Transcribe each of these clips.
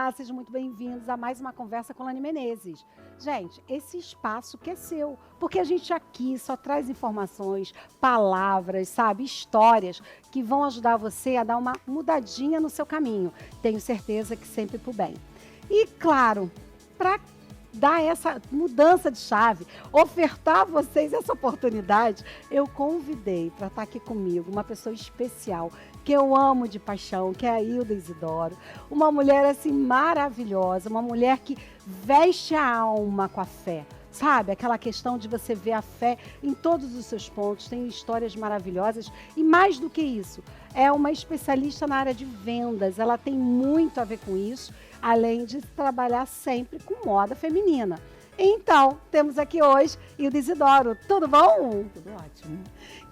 Olá, sejam muito bem-vindos a mais uma conversa com Lani Menezes. Gente, esse espaço que é seu, porque a gente aqui só traz informações, palavras, sabe, histórias que vão ajudar você a dar uma mudadinha no seu caminho. Tenho certeza que sempre pro bem. E claro, para dar essa mudança de chave, ofertar a vocês essa oportunidade, eu convidei para estar aqui comigo uma pessoa especial, que eu amo de paixão, que é a Hilda Isidoro. Uma mulher assim maravilhosa, uma mulher que veste a alma com a fé. Sabe, aquela questão de você ver a fé em todos os seus pontos, tem histórias maravilhosas e mais do que isso, é uma especialista na área de vendas, ela tem muito a ver com isso, além de trabalhar sempre com moda feminina. Então, temos aqui hoje Hilda Isidoro. Tudo bom? Tudo ótimo.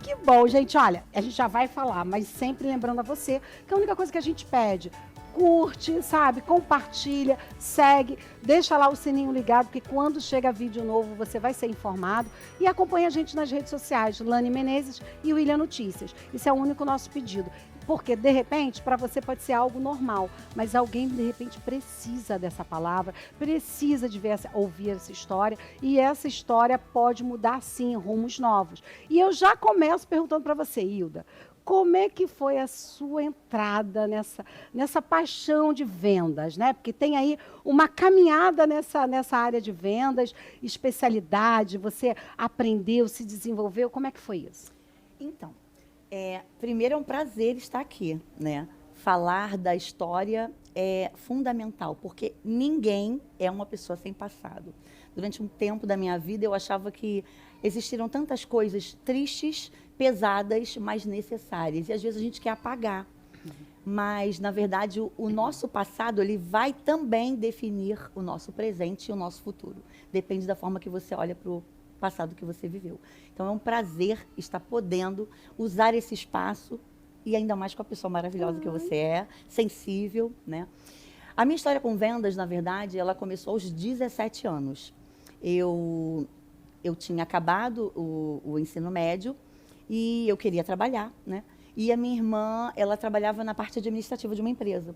Que bom, gente. Olha, a gente já vai falar, mas sempre lembrando a você que a única coisa que a gente pede, curte, sabe? Compartilha, segue, deixa lá o sininho ligado, porque quando chega vídeo novo você vai ser informado. E acompanha a gente nas redes sociais, Lani Menezes e William Notícias. Isso é o único nosso pedido. Porque, de repente, para você pode ser algo normal, mas alguém, de repente, precisa dessa palavra, precisa de ouvir essa história, e essa história pode mudar, sim, rumos novos. E eu já começo perguntando para você, Hilda, como é que foi a sua entrada nessa paixão de vendas, né? Porque tem aí uma caminhada nessa área de vendas, especialidade, você aprendeu, se desenvolveu, como é que foi isso? Então, primeiro é um prazer estar aqui, né? Falar da história é fundamental, porque ninguém é uma pessoa sem passado. Durante um tempo da minha vida, eu achava que existiram tantas coisas tristes, pesadas, mas necessárias. E às vezes a gente quer apagar. Mas, na verdade, o nosso passado ele vai também definir o nosso presente e o nosso futuro. Depende da forma que você olha para o passado que você viveu. Então, é um prazer estar podendo usar esse espaço e ainda mais com a pessoa maravilhosa que você é, sensível, né? A minha história com vendas, na verdade, ela começou aos 17 anos. Eu tinha acabado o ensino médio e eu queria trabalhar, né? E a minha irmã, ela trabalhava na parte administrativa de uma empresa.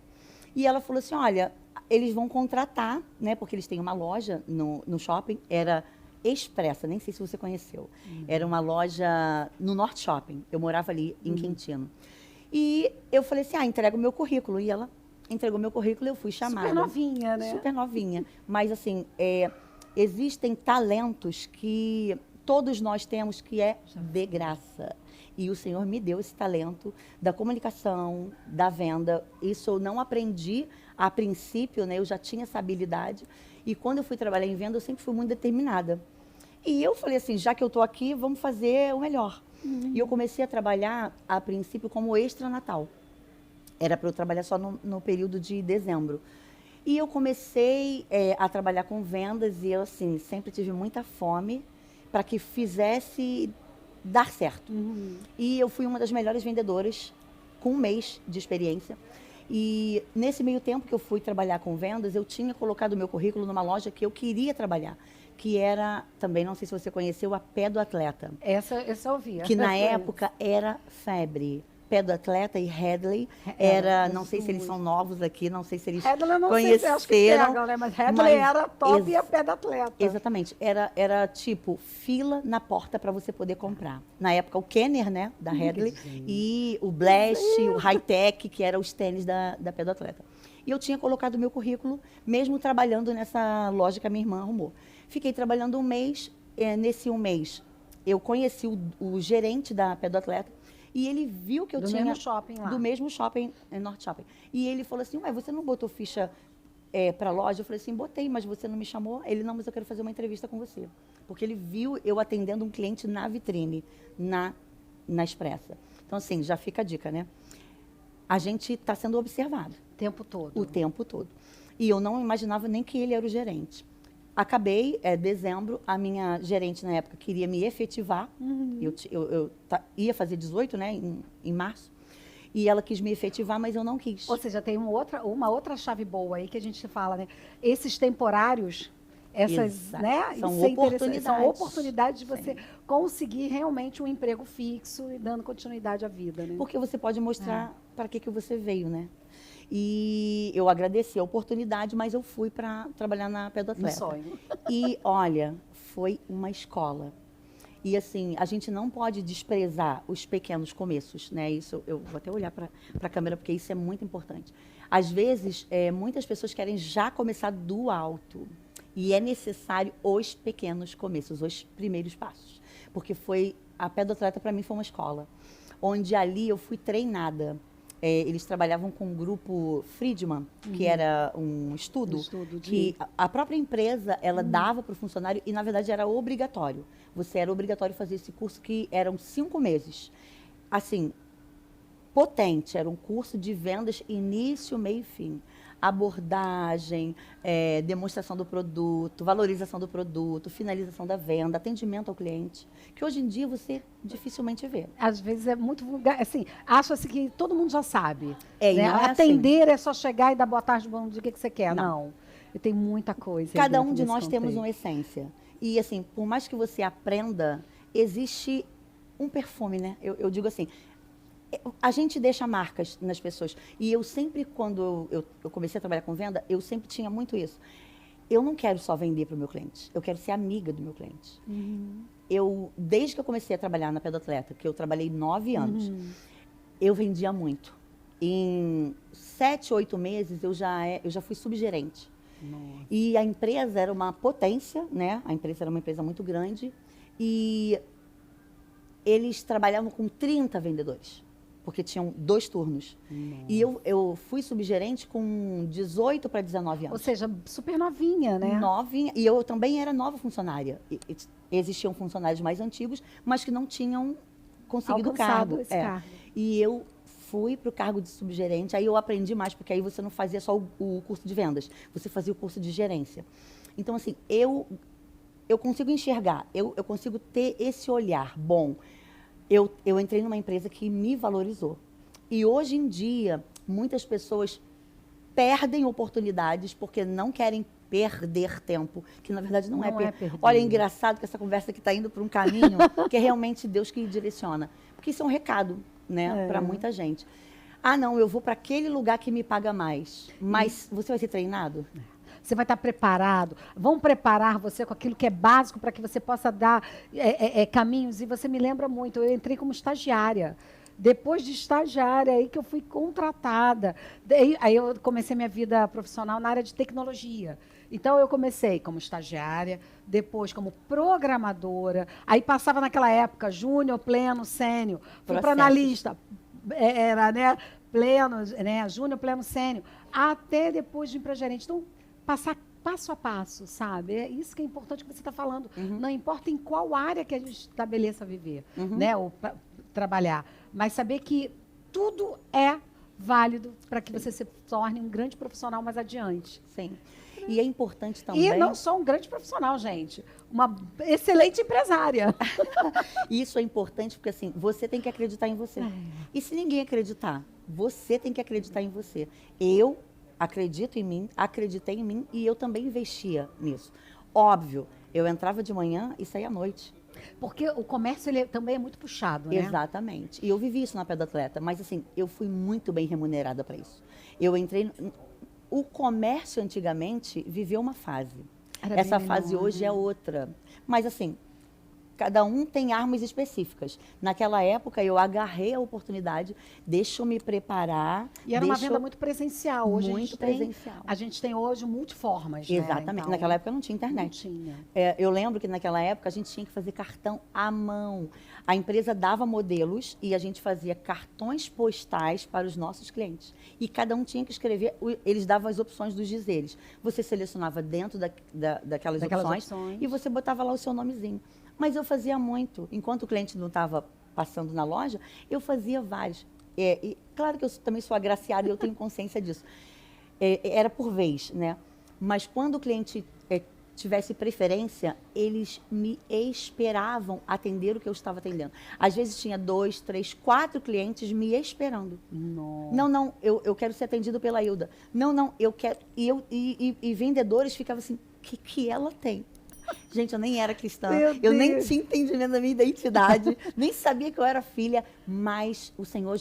E ela falou assim, olha, eles vão contratar, né? Porque eles têm uma loja no shopping, era Expressa, nem sei se você conheceu. Era uma loja no Norte Shopping. Eu morava ali em Quintino. E eu falei assim, entrega o meu currículo. E ela entregou meu currículo e eu fui chamada. Super novinha, né? Super novinha. Mas, assim, existem talentos que todos nós temos que é de graça. E o Senhor me deu esse talento da comunicação, da venda. Isso eu não aprendi a princípio, né? Eu já tinha essa habilidade. E quando eu fui trabalhar em venda, eu sempre fui muito determinada. E eu falei assim, já que eu estou aqui, vamos fazer o melhor. E eu comecei a trabalhar, a princípio, como extra natal. Era para eu trabalhar só no período de dezembro. E eu comecei a trabalhar com vendas e eu, assim, sempre tive muita fome para que fizesse dar certo. E eu fui uma das melhores vendedoras com um mês de experiência. E nesse meio tempo que eu fui trabalhar com vendas, eu tinha colocado o meu currículo numa loja que eu queria trabalhar, que era, também não sei se você conheceu, a Pé do Atleta. Essa eu ouvia. Que na época era febre. Pé do Atleta e Headley era, não sei se eles são novos aqui, não sei se eles Headley, eu não conheceram. sei se acho que pegam, né? Mas Headley era top e a Pé do Atleta. Exatamente. Era tipo fila na porta para você poder comprar. Na época o Kenner, né, da Headley, e o Blast, o High-Tech, que era os tênis da Pé do Atleta. E eu tinha colocado o meu currículo, mesmo trabalhando nessa loja que a minha irmã arrumou. Fiquei trabalhando um mês. Nesse um mês, eu conheci o gerente da Pé do Atleta. E ele viu que eu tinha... Do mesmo shopping lá. Do mesmo shopping, Norte Shopping. E ele falou assim, ué, você não botou ficha para a loja? Eu falei assim, botei, mas você não me chamou? Ele, não, mas eu quero fazer uma entrevista com você. Porque ele viu eu atendendo um cliente na vitrine, na Expressa. Então, assim, já fica a dica, né? A gente está sendo observado. O tempo todo. O tempo todo. E eu não imaginava nem que ele era o gerente. Acabei, dezembro, a minha gerente na época queria me efetivar. Eu ia fazer 18, né, em março. E ela quis me efetivar, mas eu não quis. Ou seja, tem uma outra chave boa aí que a gente fala, né? Esses temporários, essas, né? São Isso é interessante. oportunidades. São oportunidades de você Sim. conseguir realmente um emprego fixo e dando continuidade à vida, né? Porque você pode mostrar para que você veio, né? E eu agradeci a oportunidade, mas eu fui para trabalhar na Pé do Um Atleta. sonho. E, olha, foi uma escola. E, assim, a gente não pode desprezar os pequenos começos, né? Isso, eu vou até olhar para a câmera, porque isso é muito importante. Às vezes, muitas pessoas querem já começar do alto. E é necessário os pequenos começos, os primeiros passos. Porque a Pé do Atleta, para mim, foi uma escola. Onde ali eu fui treinada. Eles trabalhavam com o grupo Friedman, que era um estudo, que a própria empresa ela dava para o funcionário e, na verdade, era obrigatório. Você era obrigatório fazer esse curso, que eram 5 meses. Assim, potente, era um curso de vendas início, meio e fim. Abordagem, demonstração do produto, valorização do produto, finalização da venda, atendimento ao cliente, que hoje em dia você dificilmente vê. Às vezes é muito vulgar, assim, acha-se que todo mundo já sabe. E Né? não é Atender é só chegar e dar boa tarde, bom dia, o que você quer. Não. Não. E tem muita coisa. Cada um de nós temos uma essência. E, assim, por mais que você aprenda, existe um perfume, né? Eu digo assim, a gente deixa marcas nas pessoas. E eu sempre, quando eu comecei a trabalhar com venda, eu sempre tinha muito isso. Eu não quero só vender para o meu cliente, eu quero ser amiga do meu cliente. Desde que eu comecei a trabalhar na Pé do Atleta, que eu trabalhei 9 anos, eu vendia muito. Em 7, 8 meses, eu já fui subgerente. Nossa. E a empresa era uma potência, né? A empresa era uma empresa muito grande. E eles trabalhavam com 30 vendedores, porque tinham 2 turnos. Nossa. E eu fui subgerente com 18 para 19 anos. Ou seja, super novinha, né? Novinha. E eu também era nova funcionária. Existiam funcionários mais antigos, mas que não tinham conseguido Alcançado esse cargo. cargo. E eu fui para o cargo de subgerente, aí eu aprendi mais, porque aí você não fazia só o curso de vendas, você fazia o curso de gerência. Então, assim, eu consigo enxergar, eu consigo ter esse olhar bom. Eu entrei numa empresa que me valorizou. E hoje em dia, muitas pessoas perdem oportunidades porque não querem perder tempo, que na verdade não é perder. Olha, é engraçado que essa conversa aqui está indo para um caminho que é realmente Deus que direciona. Porque isso é um recado, né, para muita gente. Ah, não, eu vou para aquele lugar que me paga mais. Mas você vai ser treinado? Você vai estar preparado. Vão preparar você com aquilo que é básico para que você possa dar caminhos. E você me lembra muito, eu entrei como estagiária. Depois de estagiária, aí que eu fui contratada. Aí eu comecei minha vida profissional na área de tecnologia. Então, eu comecei como estagiária, depois como programadora. Aí passava naquela época, júnior, pleno, sênior. Fui para analista. Era, né, pleno, né, júnior, pleno, sênior. Até depois de ir para gerente. Então, passar passo a passo, sabe? É isso que é importante que você está falando. Não importa em qual área que a gente estabeleça viver, né, ou trabalhar. Mas saber que tudo é válido para que você se torne um grande profissional mais adiante. Sim. E é importante também... E não só um grande profissional, gente. Uma excelente empresária. Isso é importante porque, assim, você tem que acreditar em você. E se ninguém acreditar, você tem que acreditar em você. Eu acredito em mim, acreditei em mim e eu também investia nisso. Óbvio, eu entrava de manhã e saía à noite. Porque o comércio ele também é muito puxado, né? Exatamente. E eu vivi isso na Pé do Atleta, mas assim, eu fui muito bem remunerada para isso. Eu entrei... O comércio antigamente viveu uma fase. Essa fase hoje é outra. Mas assim, cada um tem armas específicas. Naquela época, eu agarrei a oportunidade, deixa eu me preparar. E era uma venda muito presencial. Hoje muito presencial. A gente tem hoje multiformas. Exatamente. Né? Então, naquela época não tinha internet. Não tinha. Eu lembro que naquela época a gente tinha que fazer cartão à mão. A empresa dava modelos e a gente fazia cartões postais para os nossos clientes. E cada um tinha que escrever, eles davam as opções dos dizeres. Você selecionava dentro daquelas opções e você botava lá o seu nomezinho. Mas eu fazia muito. Enquanto o cliente não estava passando na loja, eu fazia vários. E claro que eu também sou agraciada e eu tenho consciência disso. Era por vez, né? Mas quando o cliente tivesse preferência, eles me esperavam atender o que eu estava atendendo. Às vezes tinha 2, 3, 4 clientes me esperando. Nossa. Não, eu quero ser atendido pela Hilda. Não, eu quero... E vendedores ficavam assim, que ela tem? Gente, eu nem era cristã, Meu eu nem Deus. tinha entendimento da minha identidade, nem sabia que eu era filha, mas o Senhor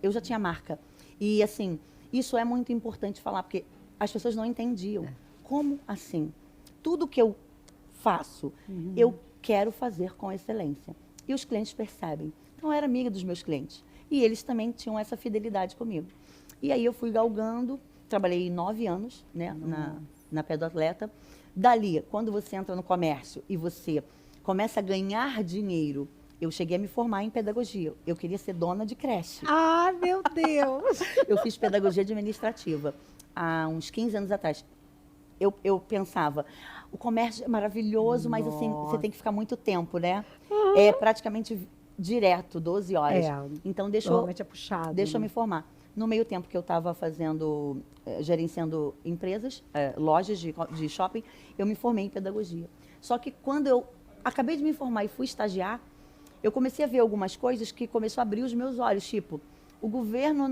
eu já tinha marca. E assim, isso é muito importante falar, porque as pessoas não entendiam. Como assim? Tudo que eu faço, eu quero fazer com excelência. E os clientes percebem. Então, eu era amiga dos meus clientes. E eles também tinham essa fidelidade comigo. E aí eu fui galgando, trabalhei 9 anos, né, na Pé do Atleta. Dali, quando você entra no comércio e você começa a ganhar dinheiro, eu cheguei a me formar em pedagogia. Eu queria ser dona de creche. Ah, meu Deus! Eu fiz pedagogia administrativa há uns 15 anos atrás. Eu pensava, o comércio é maravilhoso, mas assim, você tem que ficar muito tempo, né? É praticamente direto, 12 horas. É, Então, normalmente é puxado. deixa eu né? me formar. No meio tempo que eu estava gerenciando empresas, lojas de shopping, eu me formei em pedagogia. Só que quando eu acabei de me formar e fui estagiar, eu comecei a ver algumas coisas que começou a abrir os meus olhos, tipo, o governo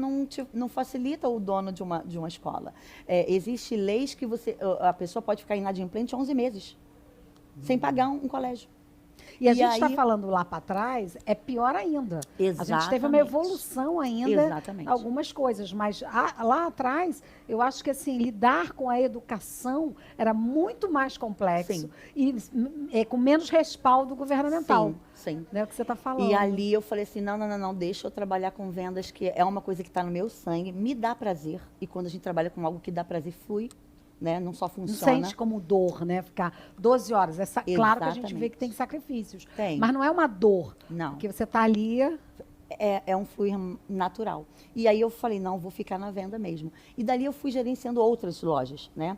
não facilita o dono de uma escola. Existem leis que a pessoa pode ficar inadimplente 11 meses, sem pagar um colégio. E a gente está aí- falando lá para trás, é pior ainda. A gente teve uma Exatamente. evolução ainda, Exatamente. algumas coisas, mas lá atrás, eu acho que assim, lidar com a educação era muito mais complexo Sim. e com menos respaldo governamental. Sim. Né, o que você está falando. E ali eu falei assim, não, deixa eu trabalhar com vendas, que é uma coisa que está no meu sangue, me dá prazer. E quando a gente trabalha com algo que dá prazer, flui, né? Não só Não funciona. sente como dor, né? Ficar 12 horas. Claro que a gente vê Exatamente. que tem sacrifícios. Tem. Mas não é uma dor. Não. Porque você está ali. É um fluir natural. E aí eu falei, não, vou ficar na venda mesmo. E dali eu fui gerenciando outras lojas, né?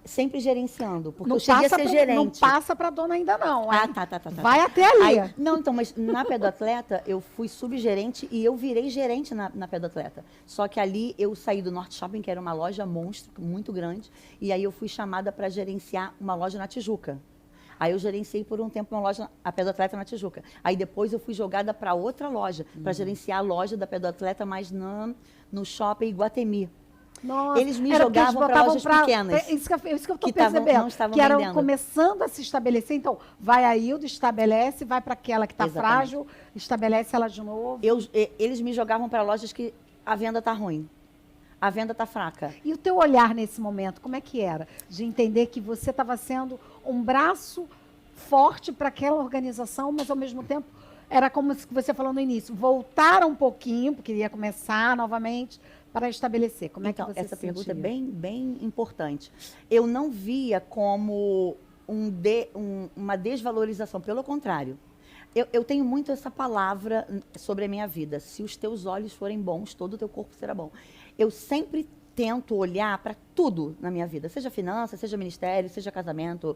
Sempre gerenciando, porque eu cheguei a ser gerente. Não passa para dona ainda não. Ah, hein? tá. Vai até ali. Aí, não, então, mas na Pé do Atleta, eu fui subgerente e eu virei gerente na Pé do Atleta. Só que ali eu saí do Norte Shopping, que era uma loja monstro, muito grande, e aí eu fui chamada para gerenciar uma loja na Tijuca. Aí eu gerenciei por um tempo uma loja, a Pé do Atleta na Tijuca. Aí depois eu fui jogada para outra loja, para gerenciar a loja da Pé do Atleta, mas no shopping Iguatemi. Nossa, Eles me era o que eles jogavam para botavam lojas pequenas. Isso que eu estou que percebendo. não estavam que eram vendendo. começando a se estabelecer. Então, vai a Hilda, estabelece, vai para aquela que está Exatamente. frágil, estabelece ela de novo. Eles me jogavam para lojas que a venda está ruim. A venda está fraca. E o teu olhar nesse momento, como é que era? De entender que você estava sendo um braço forte para aquela organização, mas ao mesmo tempo era como se você falou no início, voltar um pouquinho, porque ia começar novamente, para estabelecer. Como Então, é que você essa se pergunta é sentia? bem importante. Eu não via como uma desvalorização, pelo contrário. Eu tenho muito essa palavra sobre a minha vida. Se os teus olhos forem bons, todo o teu corpo será bom. Eu sempre tento olhar para tudo na minha vida, seja finanças, seja ministério, seja casamento.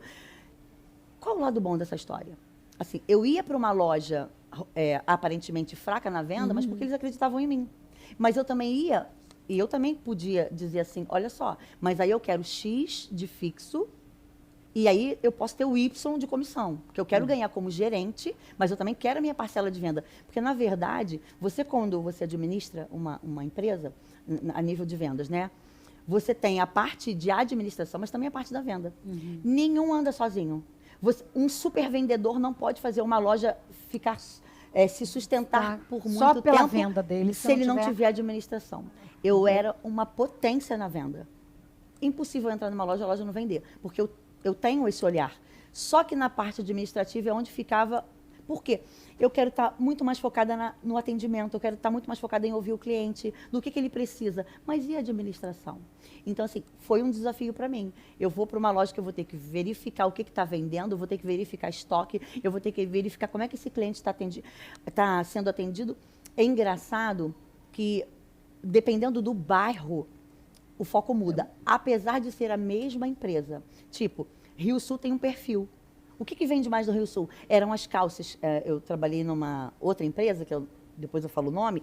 Qual o lado bom dessa história? Assim, eu ia para uma loja aparentemente fraca na venda, mas porque eles acreditavam em mim. Mas eu também ia, e eu também podia dizer assim, olha só, mas aí eu quero X de fixo, e aí eu posso ter o Y de comissão, porque eu quero ganhar como gerente, mas eu também quero a minha parcela de venda. Porque, na verdade, quando você administra uma empresa, a nível de vendas, né? Você tem a parte de administração, mas também a parte da venda. Nenhum anda sozinho. Um super vendedor não pode fazer uma loja ficar se sustentar por muito Só pela tempo venda dele, se ele não tiver administração. Eu era uma potência na venda. Impossível entrar numa loja, a loja não vender, porque eu tenho esse olhar. Só que na parte administrativa é onde ficava... Por quê? Eu quero estar muito mais focada no atendimento, eu quero estar muito mais focada em ouvir o cliente, do que ele precisa. Mas e a administração? Então, assim, foi um desafio para mim. Eu vou para uma loja que eu vou ter que verificar o que está vendendo, eu vou ter que verificar estoque, eu vou ter que verificar como é que esse cliente está sendo atendido. É engraçado que, dependendo do bairro, o foco muda. Apesar de ser a mesma empresa. Tipo, Rio Sul tem um perfil. O que vende mais no Rio Sul? Eram as calças. Eu trabalhei numa outra empresa, depois eu falo o nome,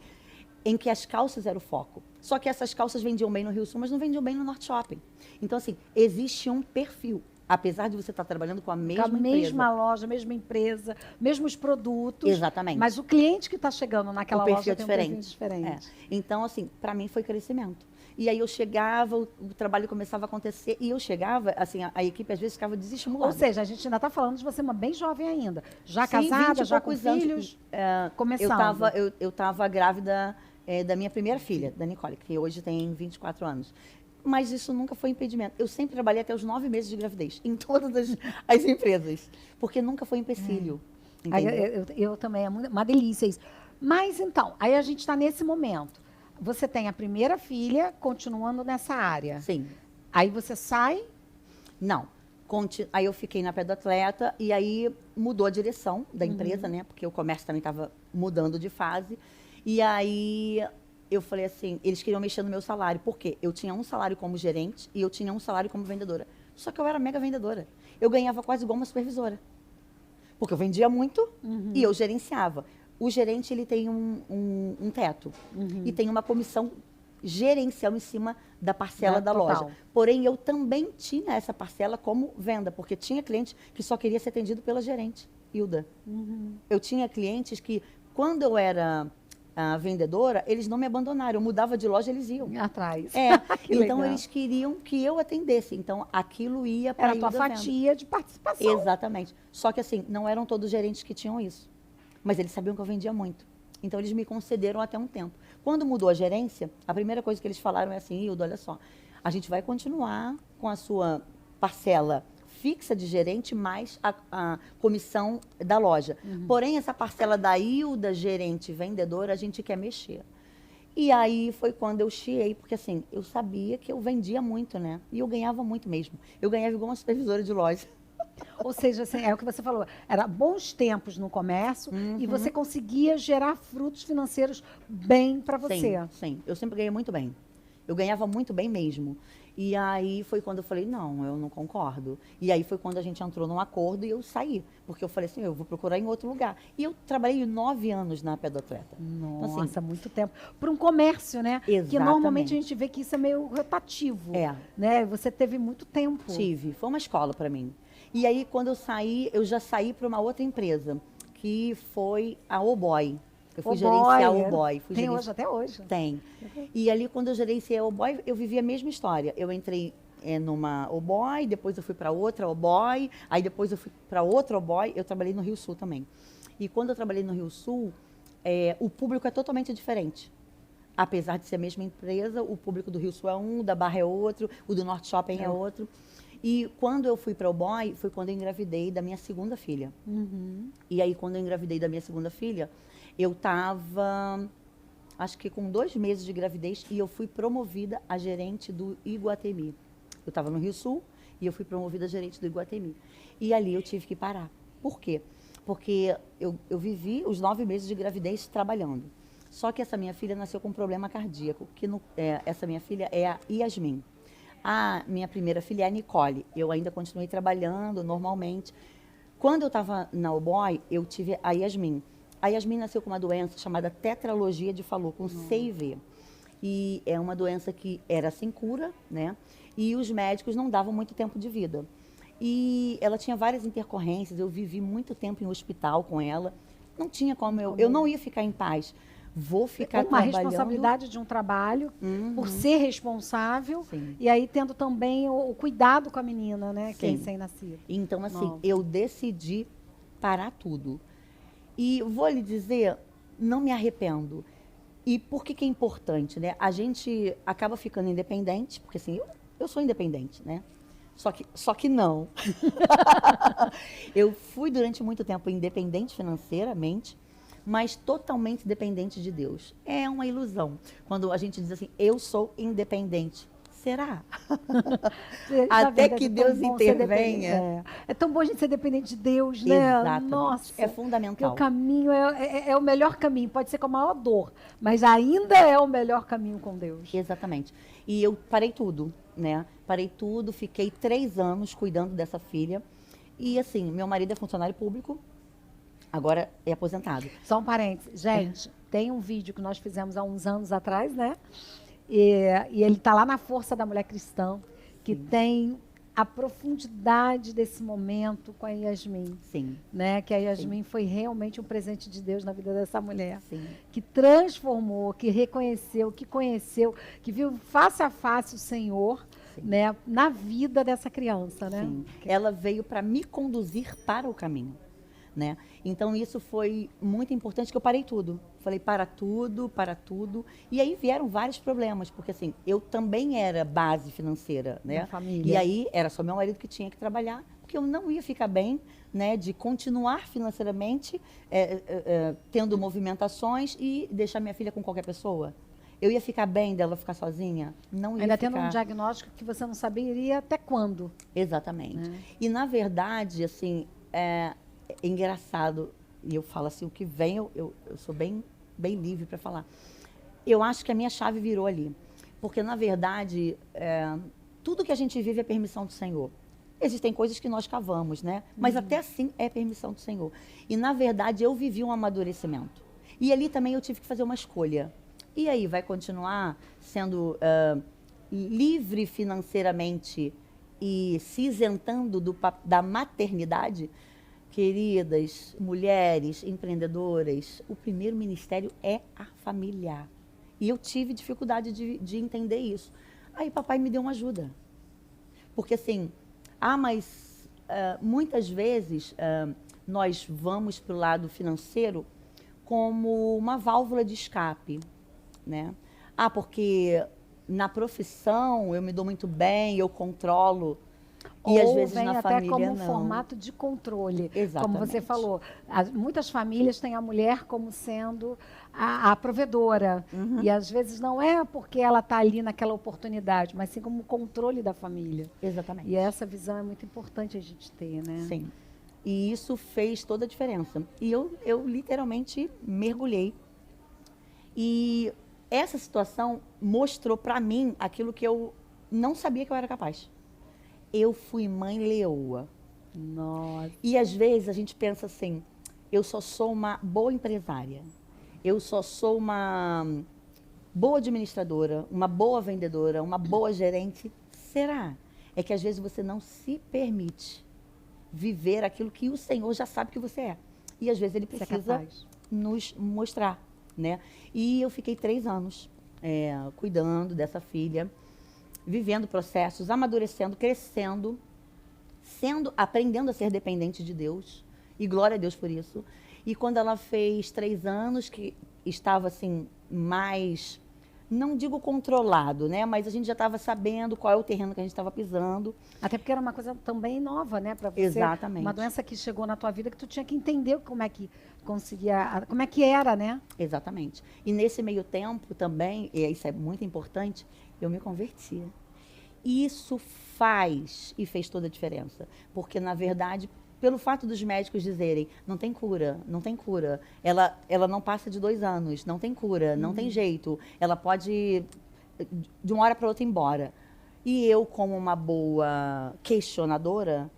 em que as calças eram o foco. Só que essas calças vendiam bem no Rio Sul, mas não vendiam bem no Norte Shopping. Então, assim, existe um perfil. Apesar de você estar trabalhando com a Com mesma a empresa. mesma loja, mesma empresa, mesmos produtos. Exatamente. Mas o cliente que está chegando naquela O perfil loja é tem um diferente. perfil diferente. Então, assim, para mim foi crescimento. E aí eu chegava, o trabalho começava a acontecer, e eu chegava, assim, a equipe às vezes ficava desestimulada. Ou seja, a gente ainda está falando de você uma bem jovem ainda. Já Sim, 20 casada, e já com poucos anos. filhos, Eu começando. estava grávida da minha primeira filha, da Nicole, que hoje tem 24 anos. Mas isso nunca foi impedimento. Eu sempre trabalhei até os 9 meses de gravidez, em todas as empresas. Porque nunca foi empecilho. Aí Entendeu? eu também, é uma delícia isso. Mas então, aí a gente está nesse momento. Você tem a primeira filha continuando nessa área. Sim. Aí você sai. Não. Aí eu fiquei na Pé do Atleta e aí mudou a direção da empresa, né? Porque o comércio também estava mudando de fase. E aí eu falei assim, eles queriam mexer no meu salário. Por quê? Eu tinha um salário como gerente e eu tinha um salário como vendedora. Só que eu era mega vendedora. Eu ganhava quase igual uma supervisora. Porque eu vendia muito e eu gerenciava. O gerente, ele tem um teto. E tem uma comissão gerencial em cima da parcela da Total. loja. Porém, eu também tinha essa parcela como venda, porque tinha cliente que só queria ser atendido pela gerente, Hilda. Eu tinha clientes que, quando eu era vendedora, eles não me abandonaram. Eu mudava de loja, eles iam. Atrás. Que Então, legal. eles queriam que eu atendesse. Então, aquilo ia para Era a tua fatia de participação. Exatamente. Só que assim, não eram todos os gerentes que tinham isso. Mas eles sabiam que eu vendia muito. Então, eles me concederam até um tempo. Quando mudou a gerência, a primeira coisa que eles falaram é assim, Hilda, olha só, a gente vai continuar com a sua parcela fixa de gerente mais a comissão da loja. Porém, essa parcela da Hilda, gerente, vendedora, a gente quer mexer. E aí foi quando eu chiei, porque assim, eu sabia que eu vendia muito, né? E eu ganhava muito mesmo. Eu ganhava igual uma supervisora de loja. Ou seja, assim, é o que você falou, era bons tempos no comércio e você conseguia gerar frutos financeiros bem para você. Sim. Eu sempre ganhei muito bem. Eu ganhava muito bem mesmo. E aí foi quando eu falei, não, eu não concordo. E aí foi quando a gente entrou num acordo e eu saí. Porque eu falei assim, eu vou procurar em outro lugar. E eu trabalhei 9 anos na Pé do Atleta. Nossa, Então, assim, muito tempo. Para um comércio, né? Que Exatamente. normalmente a gente vê que isso é meio rotativo. É. Né? Você teve muito tempo. tive. Foi uma escola para mim. E aí, quando eu saí, eu já saí para uma outra empresa, que foi a Oboy. Eu fui gerenciar a Oboy. Tem hoje, até hoje. Tem. E ali, quando eu gerenciei a Oboy, eu vivi a mesma história. Eu entrei numa Oboy, depois eu fui para outra Oboy, aí depois eu fui para outra Oboy. Eu trabalhei no Rio Sul também. E quando eu trabalhei no Rio Sul, o público é totalmente diferente. Apesar de ser a mesma empresa, o público do Rio Sul é um, o da Barra é outro, o do Norte Shopping é outro. E quando eu fui para o Oboy, foi quando eu engravidei da minha segunda filha. E aí, quando eu engravidei da minha segunda filha, eu estava, acho que com 2 meses de gravidez, e eu fui promovida a gerente do Iguatemi. Eu estava no Rio Sul e eu fui promovida a gerente do Iguatemi. E ali eu tive que parar. Por quê? Porque eu vivi os 9 meses de gravidez trabalhando. Só que essa minha filha nasceu com um problema cardíaco, que essa minha filha é a Yasmin. A minha primeira filha é a Nicole. Eu ainda continuei trabalhando normalmente. Quando eu estava na Oboy, eu tive a Yasmin. A Yasmin nasceu com uma doença chamada tetralogia de Fallot, com C e V. E é uma doença que era sem cura, né? E os médicos não davam muito tempo de vida. E ela tinha várias intercorrências, eu vivi muito tempo em hospital com ela. Não tinha como eu não ia ficar em paz. Vou ficar uma trabalhando. responsabilidade de um trabalho, por ser responsável, Sim. e aí tendo também o cuidado com a menina, né? Que é Sim. recém-nascido. Então, assim, Nossa. eu decidi parar tudo. E vou lhe dizer, não me arrependo. E por que é importante, né? A gente acaba ficando independente, porque assim, eu sou independente, né? Só que não. Eu fui durante muito tempo independente financeiramente, mas totalmente dependente de Deus. É uma ilusão. Quando a gente diz assim, eu sou independente. Será? Até que Deus intervenha. É tão bom a gente ser dependente de Deus, né? Exatamente. Nossa. É fundamental. Porque o caminho é o melhor caminho. Pode ser com a maior dor, mas ainda é o melhor caminho com Deus. Exatamente. E eu parei tudo, né? Parei tudo, fiquei 3 anos cuidando dessa filha. E assim, meu marido é funcionário público, agora é aposentado. Só um parênteses. Gente, tem um vídeo que nós fizemos há uns anos atrás, né? E ele está lá na Força da Mulher Cristã, que tem a profundidade desse momento com a Yasmin, Sim, né? Que a Yasmin foi realmente um presente de Deus na vida dessa mulher, sim. que transformou, que reconheceu, que conheceu, que viu face a face o Senhor, Sim. né? Na vida dessa criança, né? Sim. Ela veio para me conduzir para o caminho, né? Então isso foi muito importante, que eu parei tudo. Falei para tudo, para tudo. E aí vieram vários problemas, porque assim, eu também era base financeira, né? Da família. E aí era só meu marido que tinha que trabalhar, porque eu não ia ficar bem, né, de continuar financeiramente tendo movimentações e deixar minha filha com qualquer pessoa. Eu ia ficar bem dela ficar sozinha? Não ia Ainda ficar. tendo um diagnóstico que você não saberia até quando. Exatamente. E, na verdade, assim, é engraçado, e eu falo assim, o que vem, eu sou bem livre para falar. Eu acho que a minha chave virou ali. Porque, na verdade, tudo que a gente vive é permissão do Senhor. Existem coisas que nós cavamos, né? Mas até assim é permissão do Senhor. E, na verdade, eu vivi um amadurecimento. E ali também eu tive que fazer uma escolha. E aí, vai continuar sendo livre financeiramente e se isentando da maternidade? Queridas mulheres empreendedoras, o primeiro ministério é a família. E eu tive dificuldade de entender isso. Aí papai me deu uma ajuda. Porque assim, mas muitas vezes nós vamos para o lado financeiro como uma válvula de escape, né? Porque na profissão eu me dou muito bem, eu controlo. E às vezes vem na até família como não. formato de controle. Exatamente. Como você falou, muitas famílias têm a mulher como sendo a provedora. E às vezes não é porque ela está ali naquela oportunidade, mas sim como controle da família. Exatamente. E essa visão é muito importante a gente ter, né? Sim. E isso fez toda a diferença. E eu literalmente mergulhei. E essa situação mostrou para mim aquilo que eu não sabia que eu era capaz. Eu fui mãe leoa. Nossa. E às vezes a gente pensa assim, eu só sou uma boa empresária. Eu só sou uma boa administradora, uma boa vendedora, uma boa gerente. Será? É que às vezes você não se permite viver aquilo que o Senhor já sabe que você é. E às vezes Ele precisa nos mostrar, né? E eu fiquei 3 anos cuidando dessa filha, vivendo processos, amadurecendo, crescendo, aprendendo a ser dependente de Deus. E glória a Deus por isso. E quando ela fez 3 anos, que estava assim, mais, não digo controlado, né? Mas a gente já estava sabendo qual é o terreno que a gente estava pisando. Até porque era uma coisa também nova, né, para você. Exatamente. Uma doença que chegou na tua vida que tu tinha que entender como é que conseguia, como é que era, né? Exatamente. E nesse meio tempo também, e isso é muito importante, eu me convertia. Isso fez toda a diferença. Porque, na verdade, pelo fato dos médicos dizerem, não tem cura, não tem cura, ela não passa de 2 anos, não tem cura, não tem jeito, ela pode, de uma hora para outra, ir embora. E eu, como uma boa questionadora,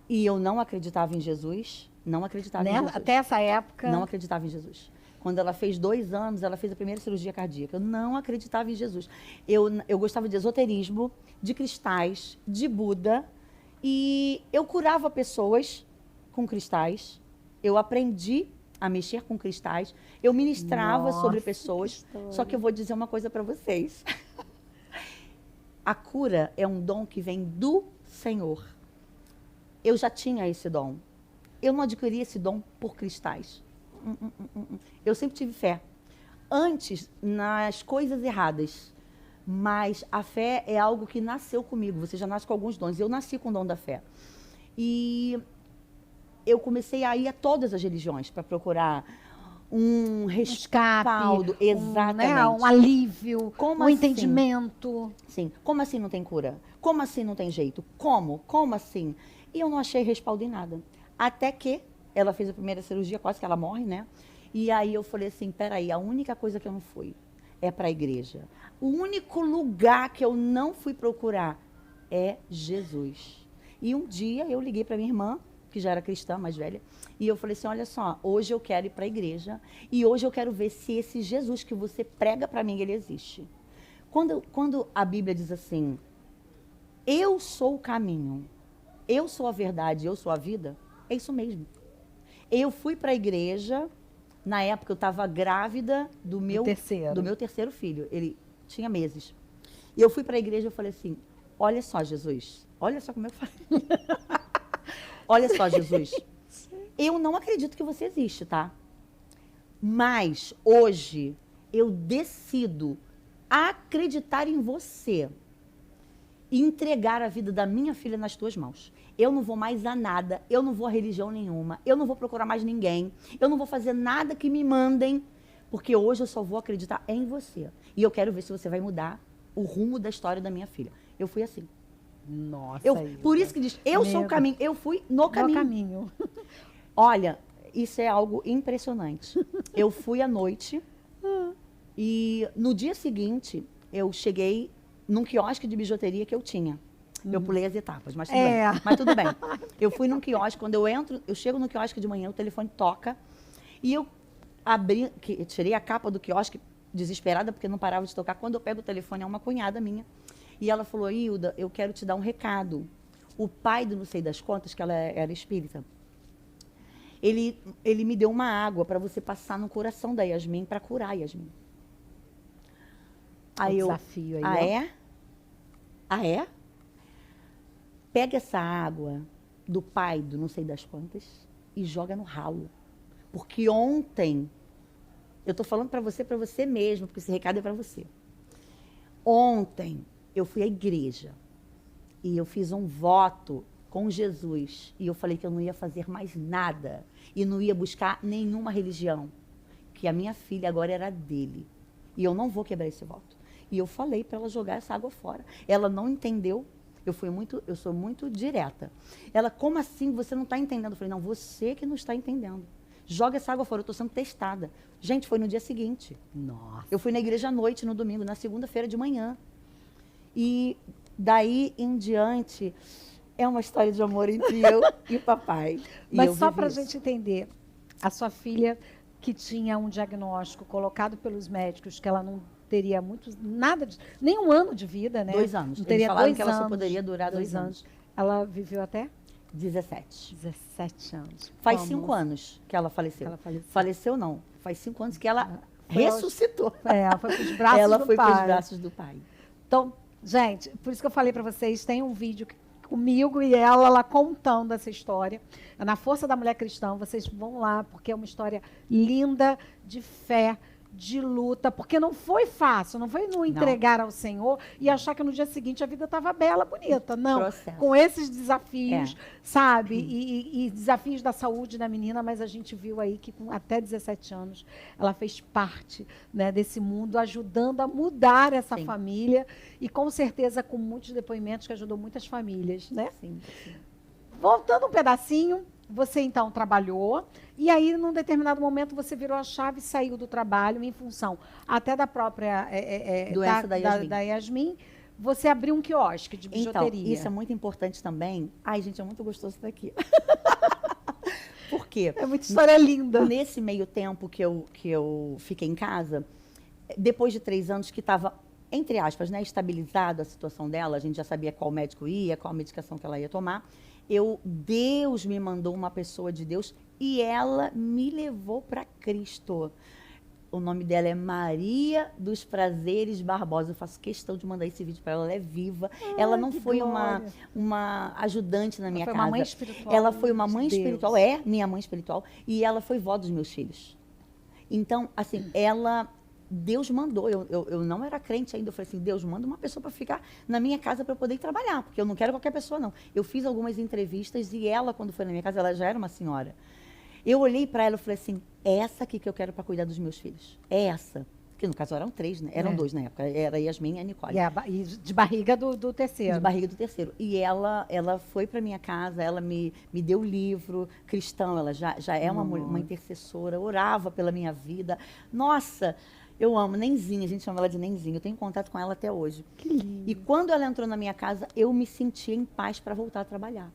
e eu não acreditava em Jesus, não acreditava em Jesus. Até essa época. Não acreditava em Jesus. Quando ela fez 2 anos, ela fez a primeira cirurgia cardíaca. Eu não acreditava em Jesus. Eu gostava de esoterismo, de cristais, de Buda. E eu curava pessoas com cristais. Eu aprendi a mexer com cristais. Eu ministrava sobre pessoas. Só que eu vou dizer uma coisa para vocês. A cura é um dom que vem do Senhor. Eu já tinha esse dom. Eu não adquiri esse dom por cristais. Eu sempre tive fé. Antes, nas coisas erradas. Mas a fé é algo que nasceu comigo. Você já nasce com alguns dons. Eu nasci com o dom da fé. E eu comecei a ir a todas as religiões para procurar um respaldo. Exatamente. Um alívio, Como um assim? entendimento. Sim. Como assim não tem cura? Como assim não tem jeito? Como? Como assim? E eu não achei respaldo em nada. Até que ela fez a primeira cirurgia, quase que ela morre, né? E aí eu falei assim, peraí, a única coisa que eu não fui é para a igreja. O único lugar que eu não fui procurar é Jesus. E um dia eu liguei para minha irmã, que já era cristã, mais velha, e eu falei assim, olha só, hoje eu quero ir para a igreja e hoje eu quero ver se esse Jesus que você prega para mim, ele existe. Quando a Bíblia diz assim, eu sou o caminho, eu sou a verdade, eu sou a vida, é isso mesmo. Eu fui para a igreja, na época eu estava grávida do meu terceiro filho, ele tinha meses. E eu fui para a igreja e eu falei assim, olha só, Jesus, olha só como eu falei. Olha só, Jesus, eu não acredito que você existe, tá? Mas hoje eu decido acreditar em você e entregar a vida da minha filha nas tuas mãos. Eu não vou mais a nada, eu não vou a religião nenhuma, eu não vou procurar mais ninguém, eu não vou fazer nada que me mandem, porque hoje eu só vou acreditar em você. E eu quero ver se você vai mudar o rumo da história da minha filha. Eu fui assim. Nossa, por isso que diz, eu sou o caminho, eu fui no caminho. Olha, isso é algo impressionante. Eu fui à noite e no dia seguinte eu cheguei num quiosque de bijuteria que eu tinha. Eu pulei as etapas, mas tudo bem. Mas tudo bem. Eu fui num quiosque, quando eu chego no quiosque de manhã, o telefone toca e eu tirei a capa do quiosque desesperada porque não parava de tocar. Quando eu pego o telefone, é uma cunhada minha. E ela falou, Hilda, eu quero te dar um recado. O pai do não sei das quantas, que ela era espírita, ele me deu uma água para você passar no coração da Yasmin, para curar a Yasmin. Aí desafio aí, Ah, é? Pega essa água do pai do não sei das quantas e joga no ralo. Porque ontem, eu estou falando para você mesmo, porque esse recado é para você. Ontem, eu fui à igreja e eu fiz um voto com Jesus e eu falei que eu não ia fazer mais nada e não ia buscar nenhuma religião, que a minha filha agora era dele e eu não vou quebrar esse voto. E eu falei para ela jogar essa água fora. Ela não entendeu. Eu sou muito direta. Ela, como assim você não está entendendo? Eu falei, não, você que não está entendendo. Joga essa água fora, eu estou sendo testada. Gente, foi no dia seguinte. Nossa. Eu fui na igreja à noite, no domingo, na segunda-feira de manhã. E daí em diante, é uma história de amor entre eu e o papai. Mas só para a gente entender, a sua filha que tinha um diagnóstico colocado pelos médicos, que ela não teria nem um ano de vida, né? 2 anos. Não teria Eles falaram 2 que ela anos, só poderia durar 2 anos. Ela viveu até? 17. 17 anos. Faz 5 anos que ela faleceu. Faleceu não. Faz 5 anos que ela ressuscitou. Ela foi para os braços do pai. Ela foi para os braços do pai. Então, gente, por isso que eu falei para vocês, tem um vídeo comigo e ela contando essa história. Na Força da Mulher Cristã, vocês vão lá, porque é uma história linda, de fé, de luta, porque não foi fácil, não foi entregar ao Senhor e achar que no dia seguinte a vida estava bela, bonita, não. Processo. Com esses desafios, sabe? E desafios da saúde da menina, mas a gente viu aí que com até 17 anos ela fez parte, né, desse mundo, ajudando a mudar essa família e com certeza com muitos depoimentos que ajudou muitas famílias, né? Sim. Voltando um pedacinho, você então trabalhou e aí num determinado momento você virou a chave e saiu do trabalho em função até da própria doença da Yasmin. Você abriu um quiosque de bijuteria. Então, isso é muito importante também. Ai, gente, é muito gostoso isso daqui. Por quê? É muita história linda. Nesse meio tempo que eu fiquei em casa, depois de 3 anos que estava, entre aspas, né, estabilizada a situação dela, a gente já sabia qual médico ia, qual medicação que ela ia tomar. Deus me mandou uma pessoa de Deus e ela me levou para Cristo. O nome dela é Maria dos Prazeres Barbosa. Eu faço questão de mandar esse vídeo para ela. Ela é viva. Ela não foi uma ajudante na minha casa. Ela foi uma mãe espiritual. Ela foi uma mãe espiritual. É minha mãe espiritual. E ela foi vó dos meus filhos. Então, assim, Deus mandou. Eu não era crente ainda. Eu falei assim, Deus, manda uma pessoa para ficar na minha casa para eu poder ir trabalhar. Porque eu não quero qualquer pessoa, não. Eu fiz algumas entrevistas e ela, quando foi na minha casa, ela já era uma senhora. Eu olhei para ela e falei assim, é essa aqui que eu quero para cuidar dos meus filhos. É essa. Que no caso eram 3, né? Eram 2 na época. Era a Yasmin e a Nicole. E de barriga do terceiro. De barriga do terceiro. E ela foi para minha casa, ela me deu livro cristão. Ela já é uma intercessora, orava pela minha vida. Nossa, eu amo. Nenzinha, a gente chama ela de Nenzinha. Eu tenho contato com ela até hoje. Que lindo. E quando ela entrou na minha casa, eu me sentia em paz para voltar a trabalhar.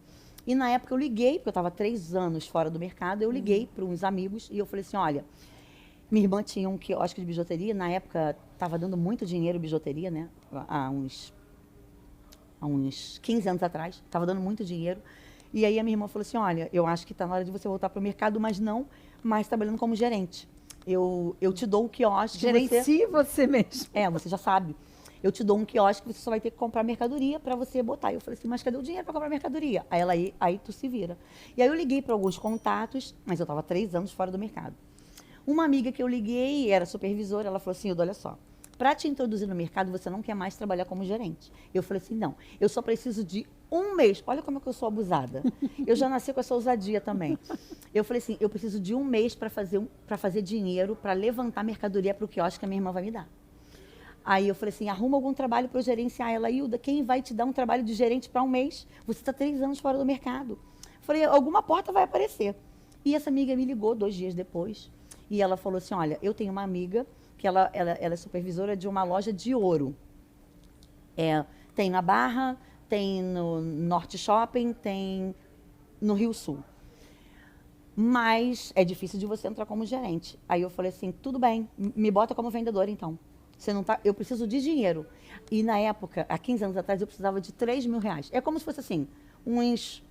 E na época eu liguei, porque eu estava 3 anos fora do mercado, eu liguei para uns amigos e eu falei assim, olha, minha irmã tinha um quiosque de bijuteria, na época estava dando muito dinheiro bijuteria, né? Há uns há uns 15 anos atrás, estava dando muito dinheiro. E aí a minha irmã falou assim, olha, eu acho que está na hora de você voltar para o mercado, mas não mais trabalhando como gerente. Eu te dou um quiosque. Gerencie você mesmo. Você já sabe. Eu te dou um quiosque, você só vai ter que comprar mercadoria para você botar. Eu falei assim, mas cadê o dinheiro para comprar mercadoria? Aí ela, aí tu se vira. E aí eu liguei para alguns contatos, mas eu estava 3 anos fora do mercado. Uma amiga que eu liguei, era supervisora, ela falou assim, olha só, para te introduzir no mercado, você não quer mais trabalhar como gerente. Eu falei assim, não, eu só preciso de 1 mês. Olha como é que eu sou abusada. Eu já nasci com essa ousadia também. Eu falei assim, eu preciso de 1 mês para fazer dinheiro, para levantar mercadoria para o quiosque que a minha irmã vai me dar. Aí eu falei assim, arruma algum trabalho para eu gerenciar. Ela, Hilda, quem vai te dar um trabalho de gerente para 1 mês? Você está 3 anos fora do mercado. Eu falei, alguma porta vai aparecer. E essa amiga me ligou 2 dias depois. E ela falou assim, olha, eu tenho uma amiga que ela é supervisora de uma loja de ouro. Tem na Barra, tem no Norte Shopping, tem no Rio Sul. Mas é difícil de você entrar como gerente. Aí eu falei assim, tudo bem, me bota como vendedora então. Você não tá, eu preciso de dinheiro. E na época, há 15 anos atrás, eu precisava de 3 mil reais. É como se fosse assim, uns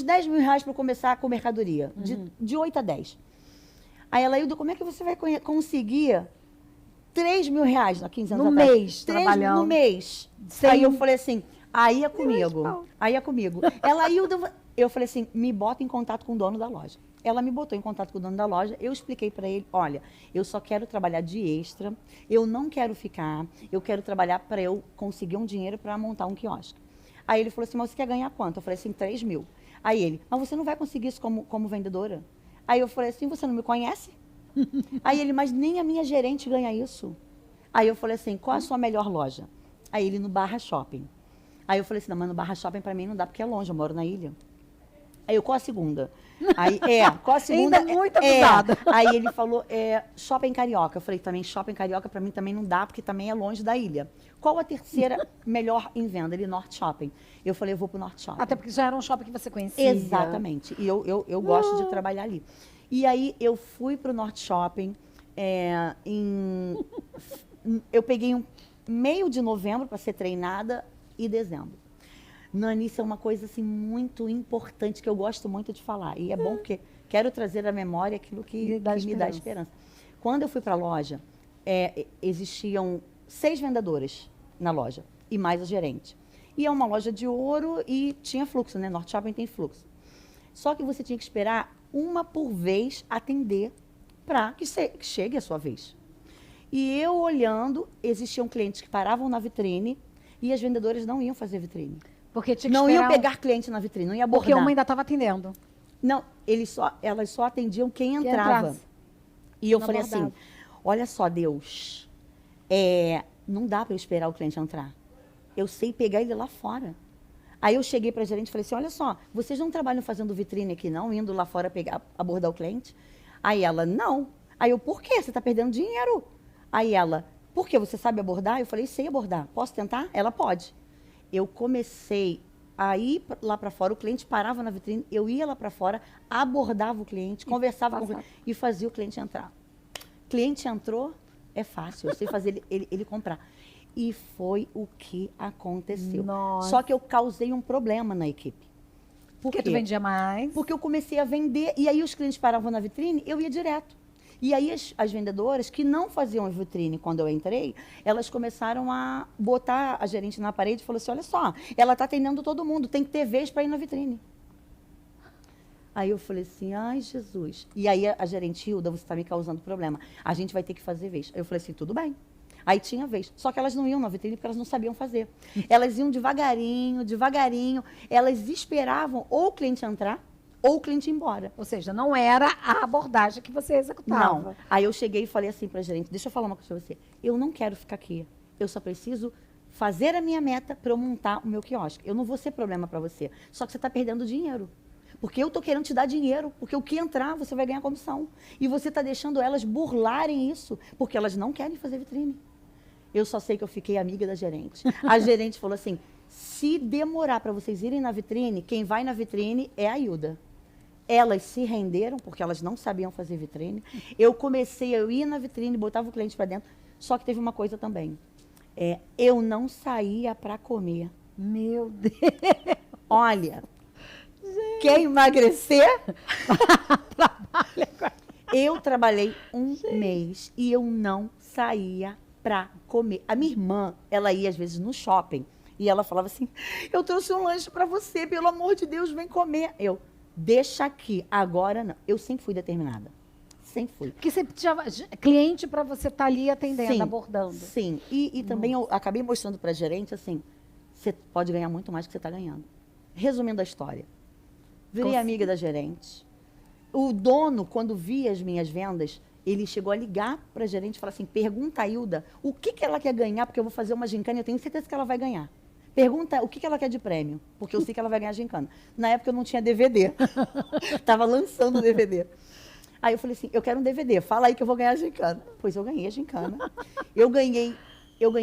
10 mil reais para começar com mercadoria, de 8 a 10. Aí ela, Hilda, como é que você vai conseguir 3 mil reais há 15 anos no atrás? Mês, 3 trabalhando. No mês. Sem... Aí eu falei assim, aí é comigo. Aí é comigo. Ela, Hilda, eu falei assim, me bota em contato com o dono da loja. Ela me botou em contato com o dono da loja, eu expliquei para ele, olha, eu só quero trabalhar de extra, eu não quero ficar, eu quero trabalhar para eu conseguir um dinheiro para montar um quiosque. Aí ele falou assim, mas você quer ganhar quanto? Eu falei assim, 3 mil. Aí ele, mas você não vai conseguir isso como vendedora? Aí eu falei assim, você não me conhece? Aí ele, mas nem a minha gerente ganha isso. Aí eu falei assim, qual a sua melhor loja? Aí ele, no Barra Shopping. Aí eu falei assim, não, mas no Barra Shopping para mim não dá, porque é longe, eu moro na ilha. Aí eu, qual a segunda? Aí, qual a segunda? Ainda muito abusada. Aí ele falou, Shopping Carioca. Eu falei, também Shopping Carioca para mim também não dá, porque também é longe da ilha. Qual a terceira melhor em venda? Ele, Norte Shopping. Eu falei, eu vou pro Norte Shopping. Até porque já era um shopping que você conhecia. Exatamente. E eu gosto de trabalhar ali. E aí eu fui pro Norte Shopping, eu peguei um meio de novembro para ser treinada e dezembro. Nani, isso é uma coisa assim, muito importante que eu gosto muito de falar. E é bom porque quero trazer à memória aquilo que me dá esperança. Quando eu fui para a loja, existiam 6 vendedoras na loja e mais a gerente. E é uma loja de ouro e tinha fluxo, né? Norte Shopping tem fluxo. Só que você tinha que esperar uma por vez atender para que chegue a sua vez. E eu olhando, existiam clientes que paravam na vitrine e as vendedoras não iam fazer vitrine. Porque tinha que não esperar iam pegar cliente na vitrine, não ia abordar. Porque uma ainda estava atendendo. Não, elas só atendiam quem entrava. E eu falei assim, olha só, Deus, não dá para eu esperar o cliente entrar. Eu sei pegar ele lá fora. Aí eu cheguei para a gerente e falei assim, olha só, vocês não trabalham fazendo vitrine aqui não, indo lá fora abordar o cliente? Aí ela, não. Aí eu, por quê? Você está perdendo dinheiro. Aí ela, por quê? Você sabe abordar? Eu falei, sei abordar. Posso tentar? Ela pode. Eu comecei a ir lá para fora, o cliente parava na vitrine, eu ia lá para fora, abordava o cliente, conversava com o cliente e fazia o cliente entrar. Cliente entrou, é fácil, eu sei fazer ele comprar. E foi o que aconteceu. Nossa. Só que eu causei um problema na equipe. Porque tu vendia mais? Porque eu comecei a vender, e aí os clientes paravam na vitrine, eu ia direto. E aí as vendedoras que não faziam vitrine quando eu entrei, elas começaram a botar a gerente na parede e falou assim, olha só, ela está atendendo todo mundo, tem que ter vez para ir na vitrine. Aí eu falei assim, ai Jesus. E aí a gerente, Hilda, você está me causando problema, a gente vai ter que fazer vez. Aí eu falei assim, tudo bem. Aí tinha vez. Só que elas não iam na vitrine porque elas não sabiam fazer. Elas iam devagarinho, devagarinho, elas esperavam ou o cliente entrar, ou o cliente ir embora. Ou seja, não era a abordagem que você executava. Não. Aí eu cheguei e falei assim para a gerente, deixa eu falar uma coisa para você. Eu não quero ficar aqui. Eu só preciso fazer a minha meta para eu montar o meu quiosque. Eu não vou ser problema para você. Só que você está perdendo dinheiro. Porque eu estou querendo te dar dinheiro. Porque o que entrar, você vai ganhar comissão. E você está deixando elas burlarem isso. Porque elas não querem fazer vitrine. Eu só sei que eu fiquei amiga da gerente. A gerente falou assim, se demorar para vocês irem na vitrine, quem vai na vitrine é a Hilda. Elas se renderam, porque elas não sabiam fazer vitrine. Eu ir na vitrine, botava o cliente para dentro. Só que teve uma coisa também. Eu não saía para comer. Meu Deus. Olha, quer emagrecer? Eu trabalhei um mês e eu não saía para comer. A minha irmã, ela ia às vezes no shopping e ela falava assim: eu trouxe um lanche para você, pelo amor de Deus, vem comer. Eu, deixa aqui, agora não. Eu sempre fui determinada. Sempre fui. Porque você tinha cliente para você estar ali atendendo, Sim, abordando. Sim. E também eu acabei mostrando para a gerente assim: você pode ganhar muito mais do que você está ganhando. Resumindo a história, virei amiga da gerente. O dono, quando via as minhas vendas, ele chegou a ligar para a gerente e falar assim: pergunta a Hilda o que ela quer ganhar, porque eu vou fazer uma gincana e eu tenho certeza que ela vai ganhar. Pergunta o que ela quer de prêmio, porque eu sei que ela vai ganhar gincana. Na época eu não tinha DVD. Estava lançando o DVD. Aí eu falei assim: eu quero um DVD, fala aí que eu vou ganhar a gincana. Pois eu ganhei a gincana. Eu ganhei,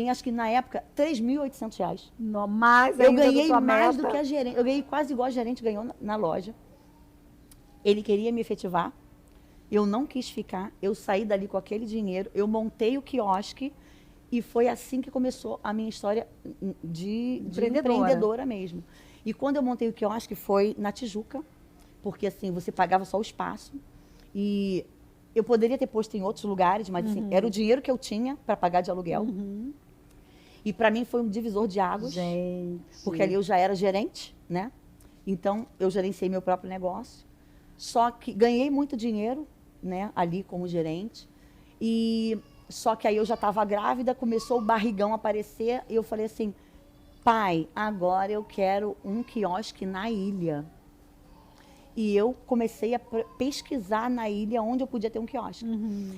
acho que na época, R$3.800. Mais Eu ainda ganhei da tua mais meta. do que a gerente. Eu ganhei quase igual a gerente ganhou na loja. Ele queria me efetivar. Eu não quis ficar. Eu saí dali com aquele dinheiro. Eu montei o quiosque. E foi assim que começou a minha história de empreendedora mesmo. E quando eu montei o quiosque foi na Tijuca. Porque assim, você pagava só o espaço. E eu poderia ter posto em outros lugares, mas assim, era o dinheiro que eu tinha para pagar de aluguel. E para mim foi um divisor de águas. Gente. Porque ali eu já era gerente, né? Então, eu gerenciei meu próprio negócio. Só que ganhei muito dinheiro, né? Ali como gerente. E só que aí eu já estava grávida, começou o barrigão a aparecer. E eu falei assim: pai, agora eu quero um quiosque na ilha. E eu comecei a pesquisar na ilha onde eu podia ter um quiosque.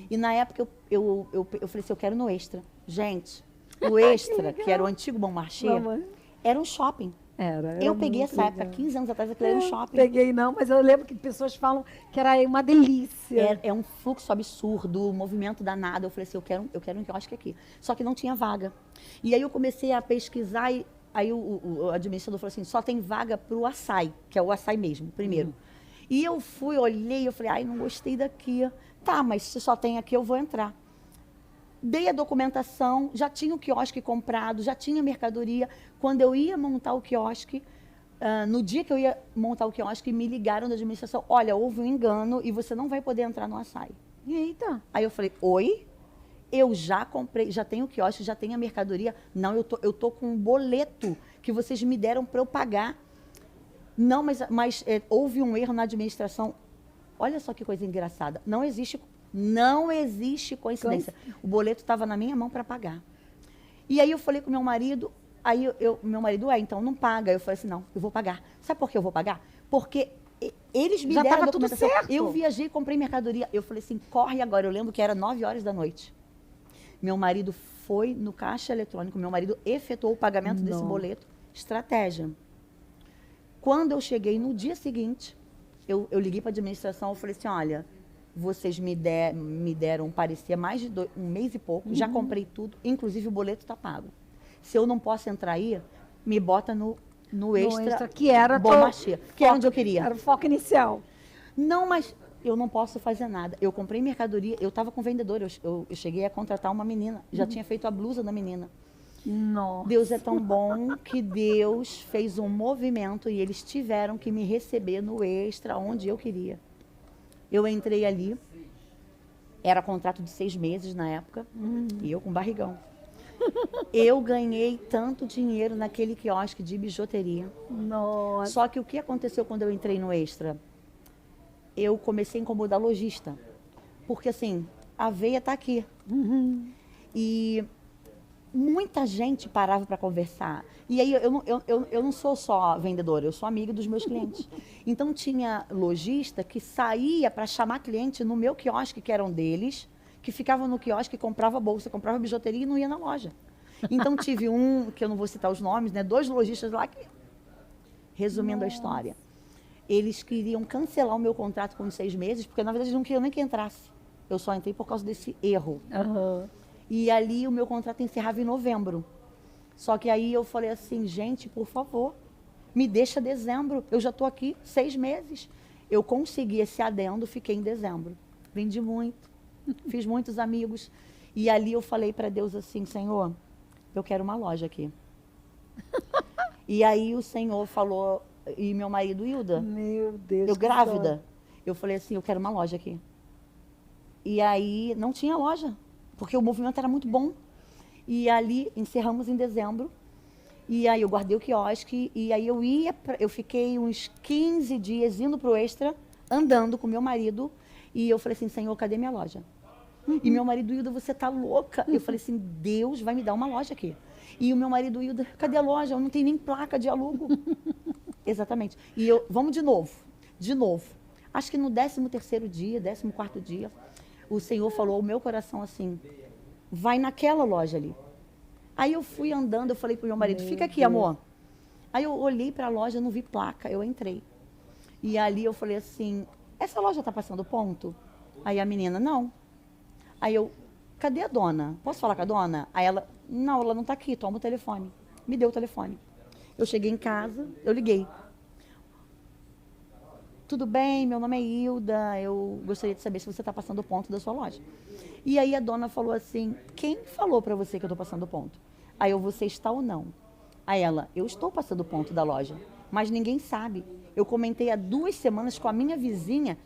E na época eu falei assim: eu quero no Extra. Gente, o Extra, que era o antigo Bom Marché, era um shopping. Era Eu peguei muito essa época, legal. 15 anos atrás, aquilo era um shopping. Peguei não, mas eu lembro que pessoas falam que era uma delícia. É um fluxo absurdo, um movimento danado. Eu falei assim: eu quero um quiosque aqui. Só que não tinha vaga. E aí eu comecei a pesquisar e aí o administrador falou assim: só tem vaga para o açaí, que é o açaí mesmo, primeiro. E eu fui, olhei, eu falei: ai, não gostei daqui. Tá, mas se só tem aqui, eu vou entrar. Dei a documentação, já tinha o quiosque comprado, já tinha mercadoria. Quando eu ia montar o quiosque, no dia que eu ia montar o quiosque, me ligaram da administração: olha, houve um engano e você não vai poder entrar no açaí. Eita. Aí eu falei: oi? Eu já comprei, já tenho o quiosque, já tenho a mercadoria. Não, eu tô com um boleto que vocês me deram para eu pagar. Não, mas houve um erro na administração. Olha só que coisa engraçada. Não existe coincidência. O boleto estava na minha mão para pagar. E aí eu falei com meu marido, meu marido, então não paga. Eu falei assim: não, eu vou pagar. Sabe por que eu vou pagar? Porque eles me deram a documentação. Tudo certo. Eu viajei, comprei mercadoria. Eu falei assim: corre agora. Eu lembro que era 9 horas da noite. Meu marido foi no caixa eletrônico, meu marido efetuou o pagamento desse boleto. Estratégia. Quando eu cheguei no dia seguinte, eu liguei para a administração, eu falei assim: olha, vocês me deram um parecer há mais de um mês e pouco, já comprei tudo, inclusive o boleto está pago. Se eu não posso entrar aí, me bota no extra, que era Bom Marché, que era onde eu queria. Era o foco inicial. Não, mas eu não posso fazer nada. Eu comprei mercadoria, eu estava com vendedor, eu cheguei a contratar uma menina, já tinha feito a blusa da menina. Nossa. Deus é tão bom que Deus fez um movimento e eles tiveram que me receber no Extra, onde eu queria. Eu entrei ali, era contrato de 6 meses na época, e eu com barrigão. Eu ganhei tanto dinheiro naquele quiosque de bijuteria. Nossa. Só que o que aconteceu quando eu entrei no Extra? Eu comecei a incomodar lojista. Porque assim, a veia está aqui. E muita gente parava para conversar. E aí eu não sou só vendedora, eu sou amiga dos meus clientes. Então tinha lojista que saía para chamar cliente no meu quiosque, que eram deles, que ficava no quiosque, comprava bolsa, comprava bijuteria e não ia na loja. Então tive que eu não vou citar os nomes, né? 2 lojistas lá que... Resumindo a história. Eles queriam cancelar o meu contrato com os 6 meses, porque na verdade eles não queriam nem que entrasse. Eu só entrei por causa desse erro. E ali o meu contrato encerrava em novembro. Só que aí eu falei assim: gente, por favor, me deixa dezembro. Eu já estou aqui 6 meses. Eu consegui esse adendo, fiquei em dezembro. Vendi muito, fiz muitos amigos. E ali eu falei para Deus assim: Senhor, eu quero uma loja aqui. E aí o Senhor falou, e meu marido, Hilda, Meu Deus. eu que grávida, eu falei assim, eu quero uma loja aqui. E aí não tinha loja, porque o movimento era muito bom. E ali encerramos em dezembro. E aí eu guardei o quiosque, e aí eu fiquei uns 15 dias indo pro Extra, andando com meu marido, e eu falei assim, Senhor, cadê minha loja? E meu marido, Hilda, você tá louca? Eu falei assim, Deus vai me dar uma loja aqui. E o meu marido, Hilda, cadê a loja? Eu não tenho nem placa de alugo. Exatamente. E vamos de novo. Acho que no 13º dia, 14º dia, o Senhor falou ao meu coração assim, vai naquela loja ali. Aí eu fui andando, eu falei pro meu marido, fica aqui, amor. Aí eu olhei para a loja, não vi placa, eu entrei. E ali eu falei assim, essa loja tá passando ponto? Aí a menina, não. Aí eu, cadê a dona? Posso falar com a dona? Aí ela, não, ela não tá aqui, toma o telefone. Me deu o telefone. Eu cheguei em casa, eu liguei. Tudo bem, meu nome é Hilda, eu gostaria de saber se você está passando ponto da sua loja. E aí a dona falou assim, quem falou para você que eu estou passando ponto? Aí eu, você está ou não? Aí ela, eu estou passando ponto da loja, mas ninguém sabe. Eu comentei há 2 semanas com a minha vizinha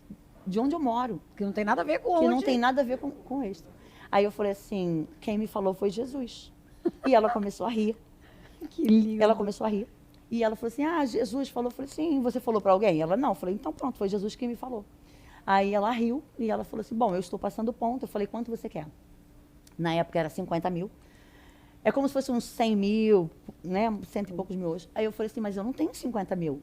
de onde eu moro. Que não tem nada a ver com Que onde. não tem nada a ver com isso. Aí eu falei assim, quem me falou foi Jesus. E ela começou a rir. Que lindo. Ela começou a rir. E ela falou assim, ah, Jesus falou. Eu falei, sim, você falou para alguém? Ela, não. Eu falei, então pronto, foi Jesus quem me falou. Aí ela riu e ela falou assim, bom, eu estou passando ponto. Eu falei, quanto você quer? Na época era 50 mil. É como se fosse uns 100 mil, né, 100 e poucos mil hoje. Aí eu falei assim, mas eu não tenho 50 mil.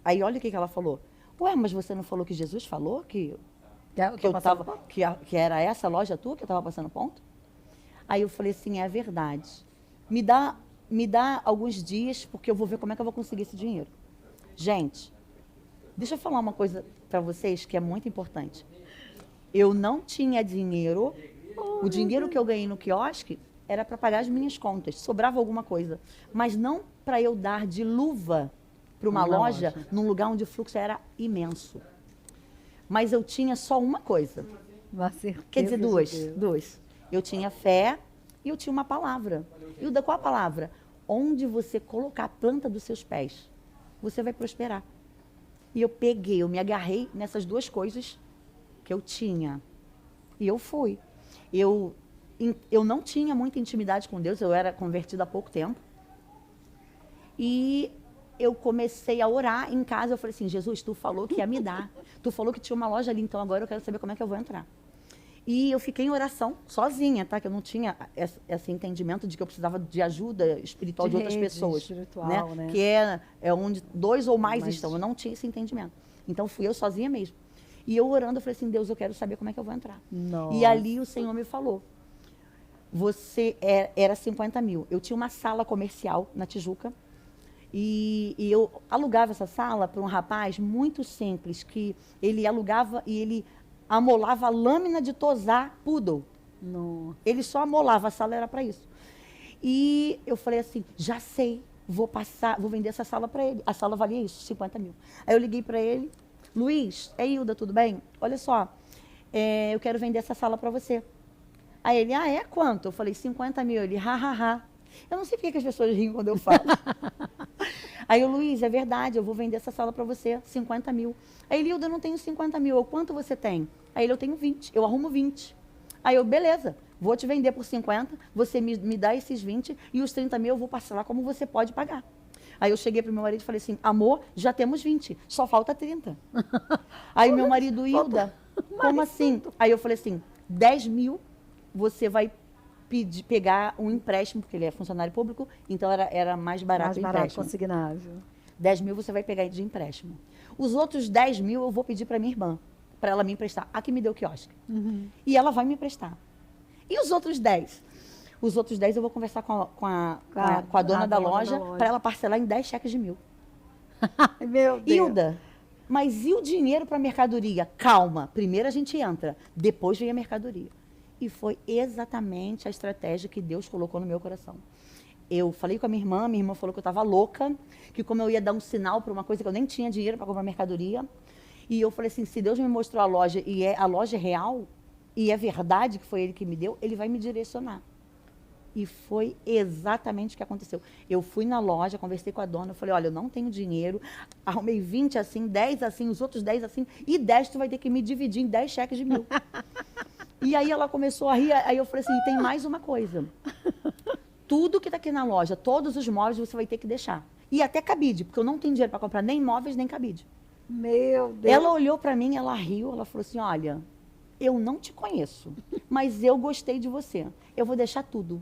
Aí olha o que ela falou. Ué, mas você não falou que Jesus falou que era essa loja tua que eu estava passando ponto? Aí eu falei assim, é verdade. Me dá alguns dias, porque eu vou ver como é que eu vou conseguir esse dinheiro. Gente, deixa eu falar uma coisa para vocês que é muito importante. Eu não tinha dinheiro. O dinheiro que eu ganhei no quiosque era para pagar as minhas contas. Sobrava alguma coisa. Mas não para eu dar de luva para uma loja num lugar onde o fluxo era imenso. Mas eu tinha só uma coisa. Quer dizer, duas. Eu tinha fé e eu tinha uma palavra. Hilda, qual a palavra? Onde você colocar a planta dos seus pés, você vai prosperar. E eu me agarrei nessas 2 coisas que eu tinha. E eu fui. Eu não tinha muita intimidade com Deus, eu era convertida há pouco tempo. E eu comecei a orar em casa, eu falei assim, Jesus, tu falou que ia me dar. Tu falou que tinha uma loja ali, então agora eu quero saber como é que eu vou entrar. E eu fiquei em oração, sozinha, tá? Que eu não tinha esse entendimento de que eu precisava de ajuda espiritual de outras pessoas. Espiritual, né? Que é onde 2 ou mais estão. Eu não tinha esse entendimento. Então fui eu sozinha mesmo. E eu orando, eu falei assim, Deus, eu quero saber como é que eu vou entrar. Nossa. E ali o Senhor me falou, era 50 mil. Eu tinha uma sala comercial na Tijuca, e eu alugava essa sala para um rapaz muito simples, que ele alugava e ele amolava lâmina de tosar poodle. Não. Ele só amolava, a sala era para isso. E eu falei assim, já sei, vou vender essa sala para ele. A sala valia isso, 50 mil. Aí eu liguei para ele, Luiz, Hilda, tudo bem? Olha só, eu quero vender essa sala para você. Aí ele, é quanto? Eu falei, 50 mil. Ele, ha. Eu não sei porque que as pessoas riem quando eu falo. Aí o Luiz, é verdade, eu vou vender essa sala para você, 50 mil. Aí ele, Hilda, eu não tenho 50 mil, quanto você tem? Aí ele, eu tenho 20, eu arrumo 20. Aí eu, beleza, vou te vender por 50, você me dá esses 20 e os 30 mil eu vou parcelar como você pode pagar. Aí eu cheguei para o meu marido e falei assim, amor, já temos 20, só falta 30. Aí meu marido, Hilda, como assim? Aí eu falei assim, 10 mil você vai pegar um empréstimo, porque ele é funcionário público, então era mais barato o empréstimo. Consignável. 10 mil você vai pegar de empréstimo. Os outros 10 mil eu vou pedir para minha irmã, para ela me emprestar. A que me deu o quiosque. E ela vai me emprestar. E os outros 10? Os outros 10 eu vou conversar com a dona da loja para ela parcelar em 10 cheques de 1.000. Meu Deus. Hilda, mas e o dinheiro para a mercadoria? Calma, primeiro a gente entra, depois vem a mercadoria. E foi exatamente a estratégia que Deus colocou no meu coração. Eu falei com a minha irmã falou que eu estava louca, que como eu ia dar um sinal para uma coisa que eu nem tinha dinheiro para comprar mercadoria. E eu falei assim, se Deus me mostrou a loja e a loja é real, e é verdade que foi Ele que me deu, Ele vai me direcionar. E foi exatamente o que aconteceu. Eu fui na loja, conversei com a dona, eu falei, olha, eu não tenho dinheiro, arrumei 20 assim, 10 assim, os outros 10 assim, e 10 tu vai ter que me dividir em 10 cheques de 1.000. E aí ela começou a rir, aí eu falei assim, e tem mais uma coisa. Tudo que tá aqui na loja, todos os móveis você vai ter que deixar. E até cabide, porque eu não tenho dinheiro para comprar nem móveis, nem cabide. Meu Deus. Ela olhou para mim, ela riu, ela falou assim, olha, eu não te conheço, mas eu gostei de você. Eu vou deixar tudo.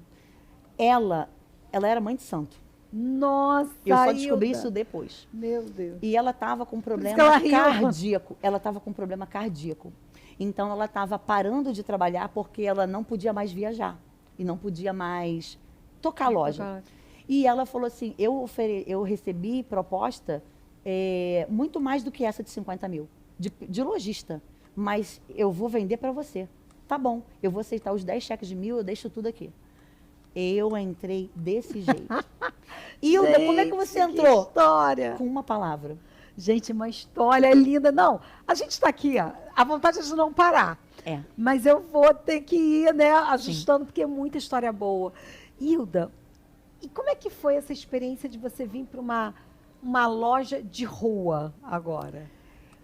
Ela era mãe de santo. Nossa, Eu só descobri Hilda. isso depois. Meu Deus. E ela estava com problema ela riu. cardíaco. Ela estava com problema cardíaco. Então, ela estava parando de trabalhar porque ela não podia mais viajar. E não podia mais tocar a loja. E ela falou assim, eu recebi proposta muito mais do que essa de 50 mil. De lojista. Mas eu vou vender para você. Tá bom, eu vou aceitar os 10 cheques de 1.000, eu deixo tudo aqui. Eu entrei desse jeito. Hilda, como é que você entrou? Que história. Com uma palavra. Gente, uma história linda. Não, a gente está aqui, ó, a vontade é de não parar. É. Mas eu vou ter que ir, né, ajustando, porque é muita história boa. Hilda, e como é que foi essa experiência de você vir para uma loja de rua agora?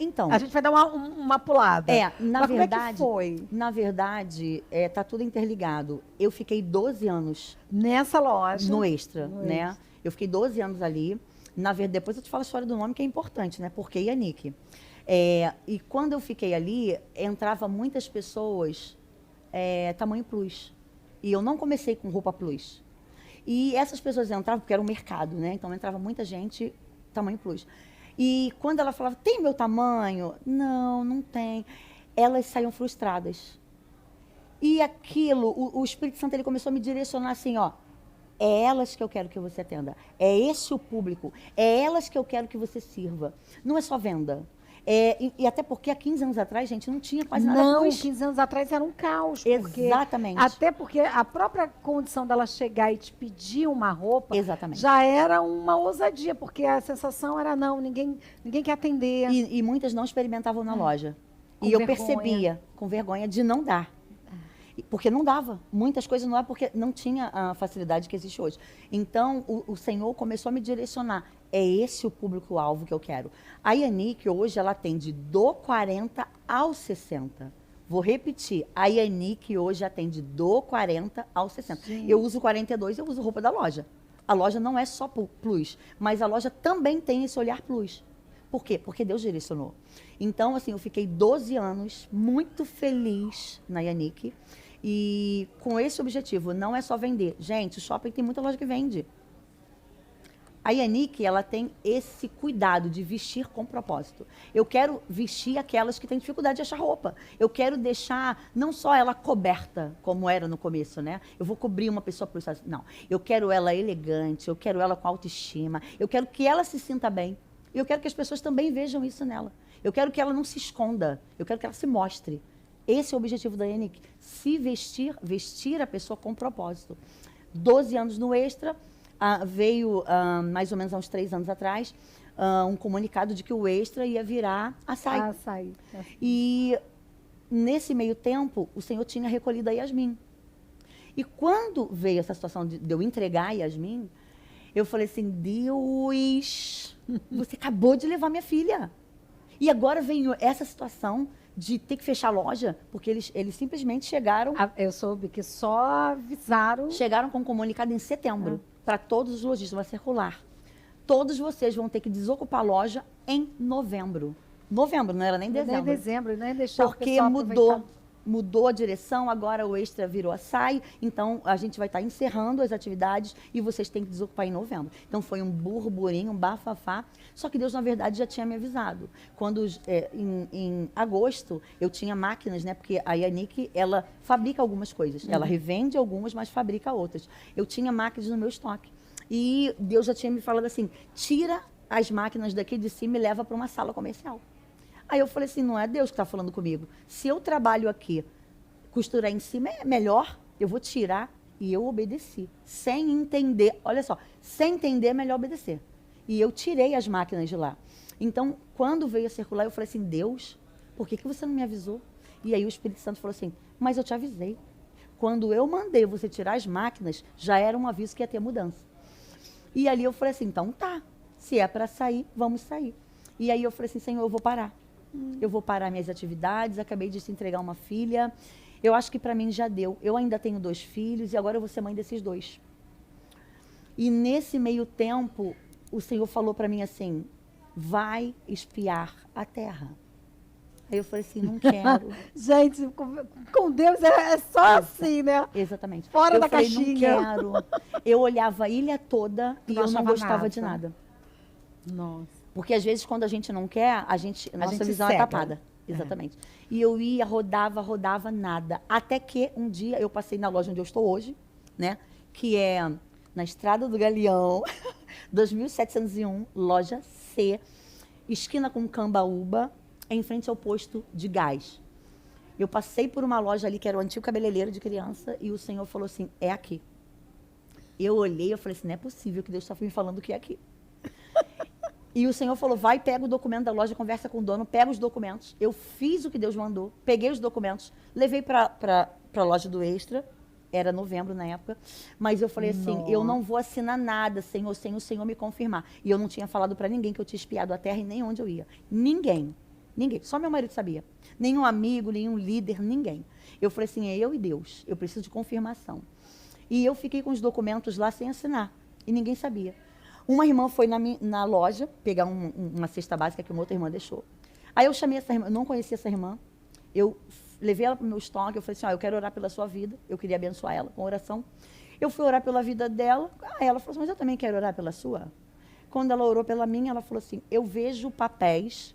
Então, A gente vai dar uma pulada. na Mas verdade, como é que foi? na verdade, tá tudo interligado. Eu fiquei 12 anos Nessa loja. no Extra, No né? Extra. Eu fiquei 12 anos ali. Na verdade, depois eu te falo a história do nome, que é importante, né? Porque Yannick. E quando eu fiquei ali, entrava muitas pessoas tamanho plus. E eu não comecei com roupa plus. E essas pessoas entravam, porque era um mercado, né? Então entrava muita gente tamanho plus. E quando ela falava, tem meu tamanho? Não, não tem. Elas saíam frustradas. E aquilo, o Espírito Santo, ele começou a me direcionar assim, ó. É elas que eu quero que você atenda. É esse o público. É elas que eu quero que você sirva. Não é só venda. E até porque há 15 anos atrás, gente, não tinha quase nada. Não, 15 anos atrás era um caos. Exatamente. Até porque a própria condição dela chegar e te pedir uma roupa Exatamente. já era uma ousadia, porque a sensação era, não, ninguém quer atender. E muitas não experimentavam na loja. Com E eu vergonha. percebia, com vergonha, de não dar. Porque não dava. Muitas coisas não dava porque não tinha a facilidade que existe hoje. Então, o Senhor começou a me direcionar. É esse o público-alvo que eu quero. A Yannick, hoje, ela atende do 40 ao 60. Vou repetir. A Yannick, hoje, atende do 40 ao 60. Sim. Eu uso 42, eu uso roupa da loja. A loja não é só plus, mas a loja também tem esse olhar plus. Por quê? Porque Deus direcionou. Então, assim, eu fiquei 12 anos muito feliz na Yannick. E com esse objetivo, não é só vender. Gente, o shopping tem muita loja que vende. A Yannick, ela tem esse cuidado de vestir com propósito. Eu quero vestir aquelas que têm dificuldade de achar roupa. Eu quero deixar não só ela coberta, como era no começo, né? Eu vou cobrir uma pessoa por isso. Não, eu quero ela elegante, eu quero ela com autoestima, eu quero que ela se sinta bem. E eu quero que as pessoas também vejam isso nela. Eu quero que ela não se esconda, eu quero que ela se mostre. Esse é o objetivo da Yannick, se vestir a pessoa com propósito. 12 anos no Extra, veio mais ou menos há uns 3 anos atrás, um comunicado de que o Extra ia virar Açaí. Açaí. E nesse meio tempo, o Senhor tinha recolhido a Yasmin. E quando veio essa situação de eu entregar a Yasmin, eu falei assim, Deus, você acabou de levar minha filha. E agora veio essa situação de ter que fechar a loja, porque eles simplesmente chegaram... Eu soube que só avisaram... Chegaram com um comunicado em setembro, para todos os lojistas, vai circular. Todos vocês vão ter que desocupar a loja em novembro. Novembro, não era nem dezembro. Nem dezembro, nem deixar Porque o pessoal mudou a direção, agora o Extra virou Açaí, então a gente vai estar encerrando as atividades e vocês têm que desocupar em novembro. Então foi um burburinho, um bafafá, só que Deus, na verdade, já tinha me avisado. Quando, em agosto, eu tinha máquinas, né, porque a Yannick, ela fabrica algumas coisas, ela revende algumas, mas fabrica outras. Eu tinha máquinas no meu estoque. E Deus já tinha me falado assim, tira as máquinas daqui de cima e leva para uma sala comercial. Aí eu falei assim, não é Deus que está falando comigo. Se eu trabalho aqui, costurar em cima é melhor, eu vou tirar. E eu obedeci, sem entender. Olha só, sem entender é melhor obedecer. E eu tirei as máquinas de lá. Então, quando veio a circular, eu falei assim, Deus, por que você não me avisou? E aí o Espírito Santo falou assim, mas eu te avisei. quando eu mandei você tirar as máquinas, já era um aviso que ia ter mudança. E ali eu falei assim, então tá, se é para sair, vamos sair. E aí eu falei assim, Senhor, eu vou parar. Eu vou parar minhas atividades, acabei de se entregar uma filha. Eu acho que para mim já deu. Eu ainda tenho 2 filhos e agora eu vou ser mãe desses 2. E nesse meio tempo, o Senhor falou para mim assim, vai espiar a terra. Aí eu falei assim, não quero. Gente, com Deus é só assim, né? Exatamente. Fora eu da falei, caixinha. não quero. Eu olhava a ilha toda e Não eu não achava gostava nada. de nada. Nossa. Porque às vezes quando a gente não quer, nossa gente visão cega. é tapada. Exatamente. E eu ia, rodava, nada. Até que um dia eu passei na loja onde eu estou hoje, né? Que é na Estrada do Galeão, 2701, loja C, esquina com Cambaúba, em frente ao posto de gás. Eu passei por uma loja ali que era o antigo cabeleireiro de criança e o Senhor falou assim, é aqui. Eu olhei, eu falei assim, não é possível que Deus está me falando que é aqui. E o Senhor falou, vai, pega o documento da loja, conversa com o dono, pega os documentos. Eu fiz o que Deus mandou, peguei os documentos, levei para a loja do Extra, era novembro na época, mas eu falei assim, eu não vou assinar nada, Senhor, sem o Senhor me confirmar. E eu não tinha falado para ninguém que eu tinha espiado a terra e nem onde eu ia. Ninguém, só meu marido sabia. Nenhum amigo, nenhum líder, ninguém. Eu falei assim, é eu e Deus, eu preciso de confirmação. E eu fiquei com os documentos lá sem assinar, e ninguém sabia. Uma irmã foi na loja pegar uma cesta básica que uma outra irmã deixou. Aí eu chamei essa irmã, eu não conhecia essa irmã, eu levei ela para o meu estoque, eu falei assim, eu quero orar pela sua vida, eu queria abençoar ela com oração. Eu fui orar pela vida dela, ela falou assim, mas eu também quero orar pela sua. Quando ela orou pela minha, ela falou assim, eu vejo papéis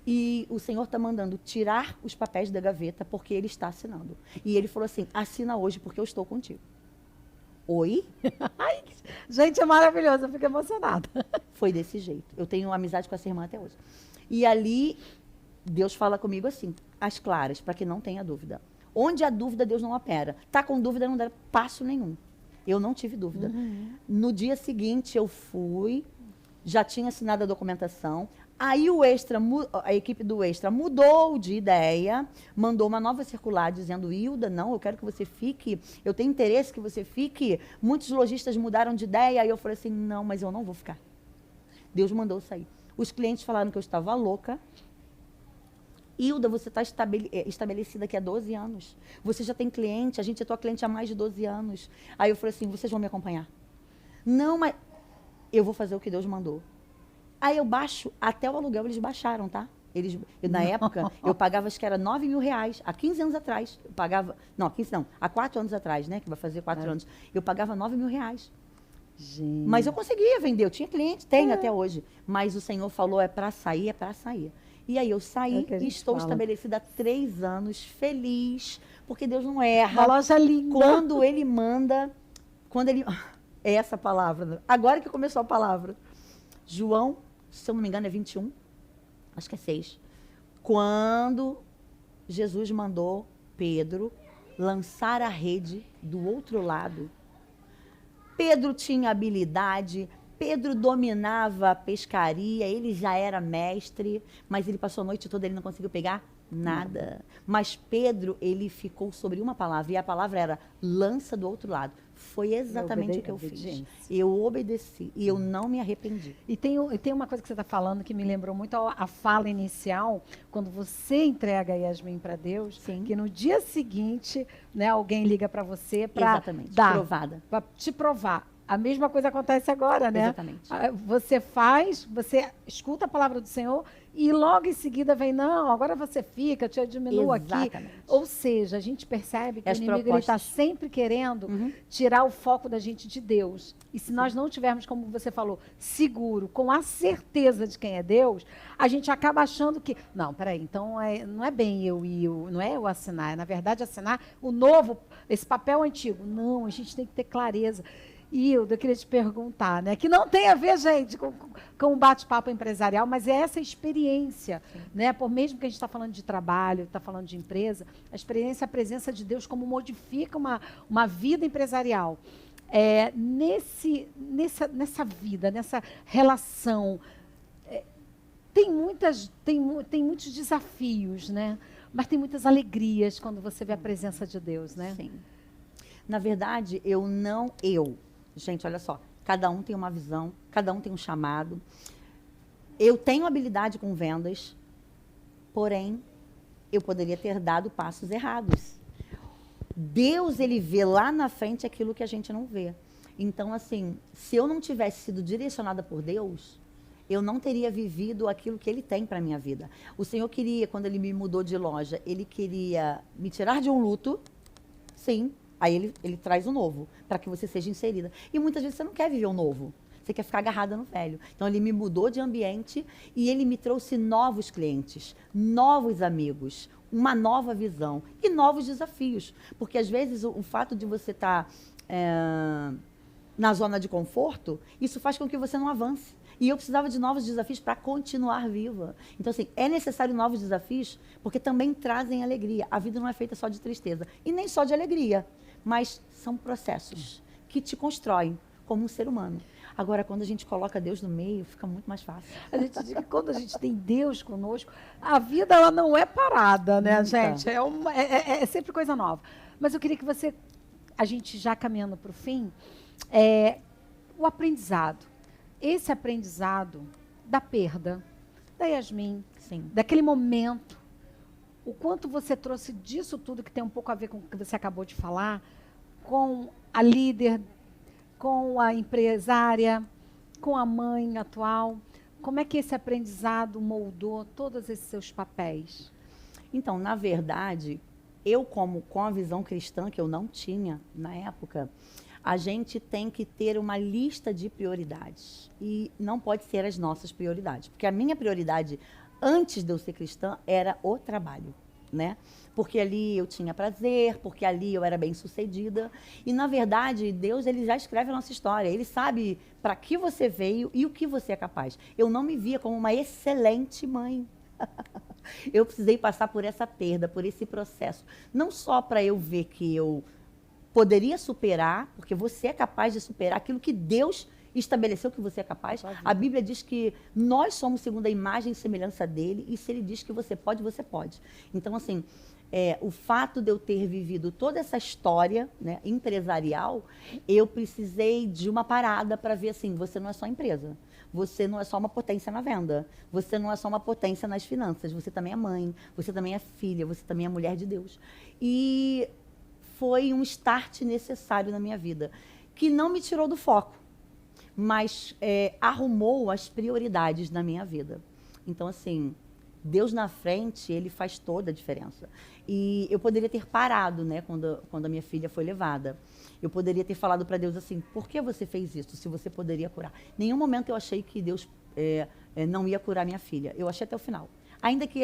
e o Senhor está mandando tirar os papéis da gaveta porque Ele está assinando. E Ele falou assim, assina hoje porque eu estou contigo. Oi? Ai, gente, é maravilhoso, eu fico emocionada. Foi desse jeito. Eu tenho amizade com essa irmã até hoje. E ali, Deus fala comigo assim, às claras, para que não tenha dúvida. Onde há dúvida, Deus não opera. Tá com dúvida, não dá passo nenhum. Eu não tive dúvida. No dia seguinte, eu fui, já tinha assinado a documentação. Aí a equipe do Extra mudou de ideia, mandou uma nova circular dizendo, Hilda, não, eu quero que você fique, eu tenho interesse que você fique. Muitos lojistas mudaram de ideia, aí eu falei assim, não, mas eu não vou ficar. Deus mandou eu sair. Os clientes falaram que eu estava louca. Hilda, você está estabelecida aqui há 12 anos. Você já tem cliente, a gente é tua cliente há mais de 12 anos. Aí eu falei assim, vocês vão me acompanhar? Não, mas eu vou fazer o que Deus mandou. Aí eu baixo, até o aluguel eles baixaram, tá? Na época, eu pagava, acho que era R$9.000, há 15 anos atrás. Eu pagava, não, 15 não, há 4 anos atrás, né? Que vai fazer 4 anos. Eu pagava R$9.000. Gente. Mas eu conseguia vender, eu tinha cliente, tenho até hoje. Mas o Senhor falou, é para sair, é para sair. E aí eu saí e estou estabelecida há 3 anos, feliz, porque Deus não erra. Uma loja linda. Quando Ele manda, é essa palavra. Agora que começou a palavra. João, se eu não me engano, é 21, acho que é 6. Quando Jesus mandou Pedro lançar a rede do outro lado, Pedro tinha habilidade, Pedro dominava a pescaria, ele já era mestre, mas ele passou a noite toda, ele não conseguiu pegar nada. Mas Pedro, ele ficou sobre uma palavra, e a palavra era lança do outro lado. Foi exatamente o que eu fiz. Eu obedeci e eu não me arrependi. E tem uma coisa que você está falando que me lembrou muito a fala inicial, quando você entrega a Yasmin para Deus, Sim. que no dia seguinte, né, alguém liga para você para provada, para te provar. A mesma coisa acontece agora, né? Exatamente. Você escuta a palavra do Senhor e logo em seguida vem, não, agora você fica, te diminuo aqui. Ou seja, a gente percebe que o inimigo está sempre querendo tirar o foco da gente de Deus. E se nós não tivermos, como você falou, seguro, com a certeza de quem é Deus, a gente acaba achando que, não, peraí, então não é bem não é eu assinar, é na verdade assinar o novo, esse papel antigo. Não, a gente tem que ter clareza. Hilda, eu queria te perguntar, né? Que não tem a ver, gente, com um bate-papo empresarial, mas é essa experiência, né? Por mesmo que a gente está falando de trabalho, está falando de empresa, a experiência, a presença de Deus, como modifica uma vida empresarial. Nessa vida, nessa relação, tem muitos desafios, né? Mas tem muitas alegrias quando você vê a presença de Deus, né? Sim. Na verdade, Gente, olha só, cada um tem uma visão, cada um tem um chamado. Eu tenho habilidade com vendas, porém, eu poderia ter dado passos errados. Deus, ele vê lá na frente aquilo que a gente não vê. Então, assim, se eu não tivesse sido direcionada por Deus, eu não teria vivido aquilo que ele tem para a minha vida. O Senhor queria, quando ele me mudou de loja, ele queria me tirar de um luto, sim, aí ele traz o novo, para que você seja inserida. E muitas vezes você não quer viver o novo, você quer ficar agarrada no velho. Então, ele me mudou de ambiente e ele me trouxe novos clientes, novos amigos, uma nova visão e novos desafios. Porque, às vezes, o fato de você estar na zona de conforto, isso faz com que você não avance. E eu precisava de novos desafios para continuar viva. Então, assim, é necessário novos desafios, porque também trazem alegria. A vida não é feita só de tristeza, e nem só de alegria, mas são processos que te constroem como um ser humano. Agora, quando a gente coloca Deus no meio, fica muito mais fácil. A gente diz que quando a gente tem Deus conosco, a vida ela não é parada, né, Nunca. gente? É sempre coisa nova. Mas eu queria que você, a gente já caminhando para o fim, o aprendizado. Esse aprendizado da perda, da Yasmin, Sim. daquele momento, o quanto você trouxe disso tudo, que tem um pouco a ver com o que você acabou de falar, com a líder, com a empresária, com a mãe atual. Como é que esse aprendizado moldou todos esses seus papéis? Então, na verdade, eu com a visão cristã que eu não tinha na época, a gente tem que ter uma lista de prioridades. E não pode ser as nossas prioridades. Porque a minha prioridade, antes de eu ser cristã, era o trabalho, né? Porque ali eu tinha prazer, porque ali eu era bem-sucedida. E, na verdade, Deus, ele já escreve a nossa história. Ele sabe para que você veio e o que você é capaz. Eu não me via como uma excelente mãe. Eu precisei passar por essa perda, por esse processo. Não só para eu ver que eu poderia superar, porque você é capaz de superar aquilo que Deus estabeleceu que você é capaz. A Bíblia diz que nós somos segundo a imagem e semelhança dele, e se ele diz que você pode, você pode. Então, assim, o fato de eu ter vivido toda essa história, né, empresarial, eu precisei de uma parada para ver assim, você não é só empresa, você não é só uma potência na venda, você não é só uma potência nas finanças, você também é mãe, você também é filha, você também é mulher de Deus. E foi um start necessário na minha vida, que não me tirou do foco, mas arrumou as prioridades na minha vida. Então, assim, Deus na frente, ele faz toda a diferença. E eu poderia ter parado, né, quando a minha filha foi levada. Eu poderia ter falado para Deus assim, por que você fez isso, se você poderia curar? Em nenhum momento eu achei que Deus não ia curar minha filha. Eu achei até o final. Ainda que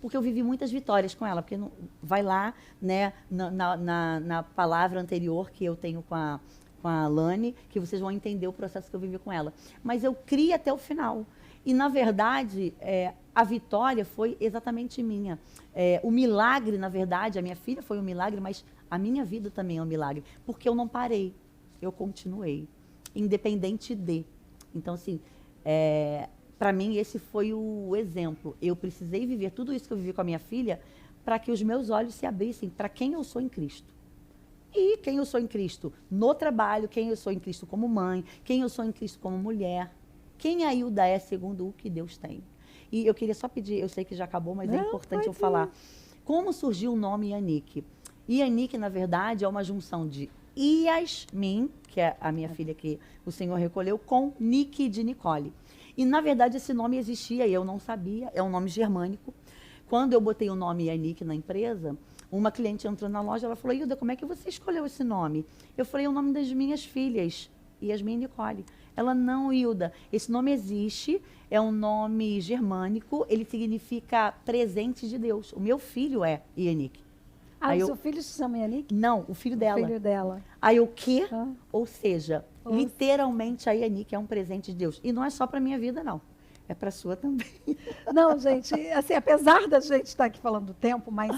porque eu vivi muitas vitórias com ela, porque vai lá, né, na palavra anterior que eu tenho com a Lani, que vocês vão entender o processo que eu vivi com ela. Mas eu criei até o final. E, na verdade, a vitória foi exatamente minha. O milagre, na verdade, a minha filha foi um milagre, mas a minha vida também é um milagre. Porque eu não parei, eu continuei, independente de. Então, assim, para mim, esse foi o exemplo. Eu precisei viver tudo isso que eu vivi com a minha filha para que os meus olhos se abrissem para quem eu sou em Cristo. E quem eu sou em Cristo no trabalho, quem eu sou em Cristo como mãe, quem eu sou em Cristo como mulher. Quem a Hilda é segundo o que Deus tem. E eu queria só pedir, eu sei que já acabou, mas é importante eu falar. Como surgiu o nome Yanick? Yanick, na verdade, é uma junção de Yasmin, que é a minha filha que o Senhor recolheu, com Nick de Nicole. E, na verdade, esse nome existia e eu não sabia, é um nome germânico. Quando eu botei o nome Yanick na empresa, uma cliente entrou na loja, ela falou, Hilda, como é que você escolheu esse nome? Eu falei, é o nome das minhas filhas, Yasmin e Nicole. Ela, não, Hilda, esse nome existe, é um nome germânico, ele significa presente de Deus. O meu filho é Yanick. Ah, o seu filho se chama Yanick? Não, o filho dela. O filho dela. Aí o quê? Ou seja, literalmente a Yanick é um presente de Deus. E não é só para minha vida, não. É para a sua também. Não, gente, assim, apesar da gente estar aqui falando do tempo, mas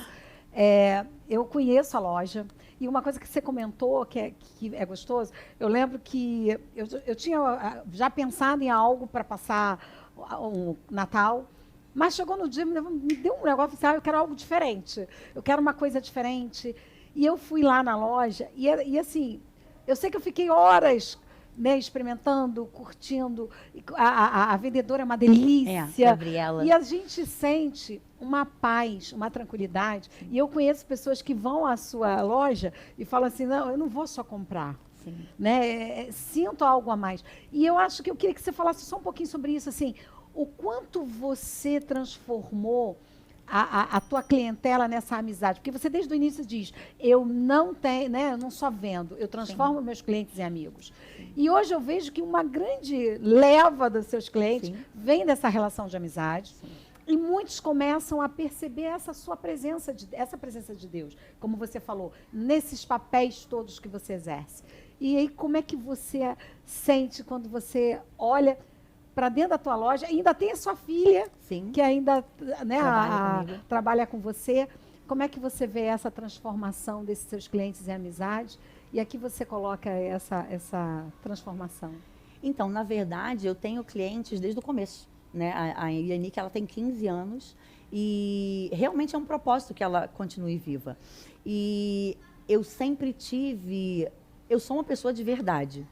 eu conheço a loja. E uma coisa que você comentou, que é gostoso, eu lembro que eu tinha já pensado em algo para passar o Natal, mas chegou no dia, me deu um negócio, sabe, eu quero algo diferente, eu quero uma coisa diferente. E eu fui lá na loja e assim, eu sei que eu fiquei horas, né, experimentando, curtindo. A vendedora é uma delícia. Gabriela. E a gente sente uma paz, uma tranquilidade. E eu conheço pessoas que vão à sua loja e falam assim, não, eu não vou só comprar. Sim. Né? Sinto algo a mais. E eu acho que eu queria que você falasse só um pouquinho sobre isso, assim, o quanto você transformou a tua clientela nessa amizade, porque você desde o início diz, eu não tenho, né, eu não só vendo, eu transformo Sim. meus clientes em amigos. E hoje eu vejo que uma grande leva dos seus clientes Sim. vem dessa relação de amizade. Sim. E muitos começam a perceber essa sua presença, essa presença de Deus, como você falou, nesses papéis todos que você exerce. E aí, como é que você sente quando você olha para dentro da tua loja? Ainda tem a sua filha, Sim. que ainda, né, trabalha com você. Como é que você vê essa transformação desses seus clientes em amizade? E aqui você coloca essa transformação. Então, na verdade, eu tenho clientes desde o começo. Né? A Yannick, ela tem 15 anos e realmente é um propósito que ela continue viva. E eu sempre tive... Eu sou uma pessoa de verdade,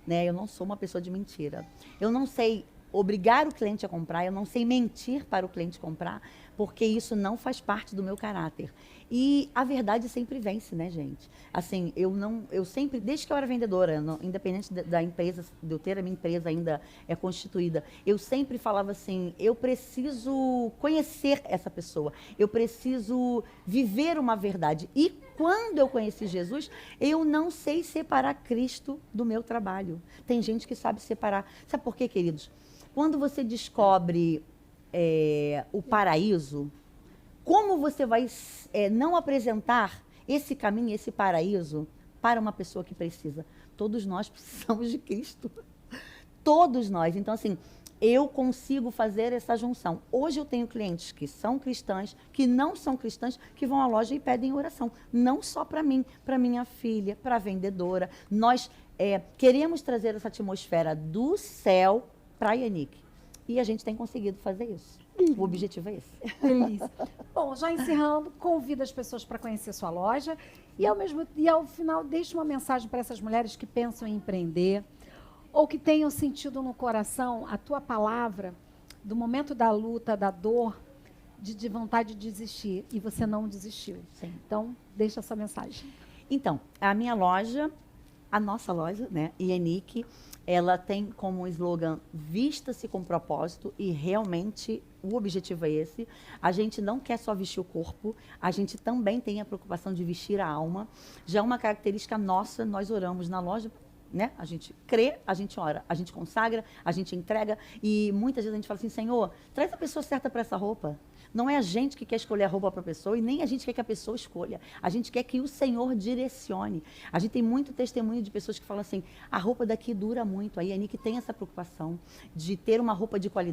né? Eu não sou uma pessoa de mentira. Eu não sei obrigar o cliente a comprar, eu não sei mentir para o cliente comprar, porque isso não faz parte do meu caráter. E a verdade sempre vence, né, gente? Assim, eu sempre, desde que eu era vendedora, independente da empresa, de eu ter a minha empresa ainda constituída, eu sempre falava assim, eu preciso conhecer essa pessoa, eu preciso viver uma verdade. E quando eu conheci Jesus, eu não sei separar Cristo do meu trabalho. Tem gente que sabe separar. Sabe por quê, queridos? Quando você descobre o paraíso, como você vai não apresentar esse caminho, esse paraíso, para uma pessoa que precisa? Todos nós precisamos de Cristo. Todos nós. Então, assim, eu consigo fazer essa junção. Hoje eu tenho clientes que são cristãs, que não são cristãs, que vão à loja e pedem oração. Não só para mim, para minha filha, para a vendedora. Nós queremos trazer essa atmosfera do céu para a Yannick. E a gente tem conseguido fazer isso. O objetivo é esse. Feliz. Bom, já encerrando, convido as pessoas para conhecer sua loja e ao final deixe uma mensagem para essas mulheres que pensam em empreender ou que tenham sentido no coração a tua palavra do momento da luta, da dor, de vontade de desistir e você não desistiu. Sim. Então, deixa essa mensagem. Então, a minha loja, a nossa loja, né, Yannick, ela tem como slogan vista-se com propósito e realmente o objetivo é esse. A gente não quer só vestir o corpo, a gente também tem a preocupação de vestir a alma. Já é uma característica nossa, nós oramos na loja, né? A gente crê, a gente ora, a gente consagra, a gente entrega e muitas vezes a gente fala assim, Senhor, traz a pessoa certa para essa roupa. Não é a gente que quer escolher a roupa para a pessoa e nem a gente quer que a pessoa escolha. A gente quer que o Senhor direcione. A gente tem muito testemunho de pessoas que falam assim, a roupa daqui dura muito. Aí a Yannick tem essa preocupação de ter uma roupa de qualidade.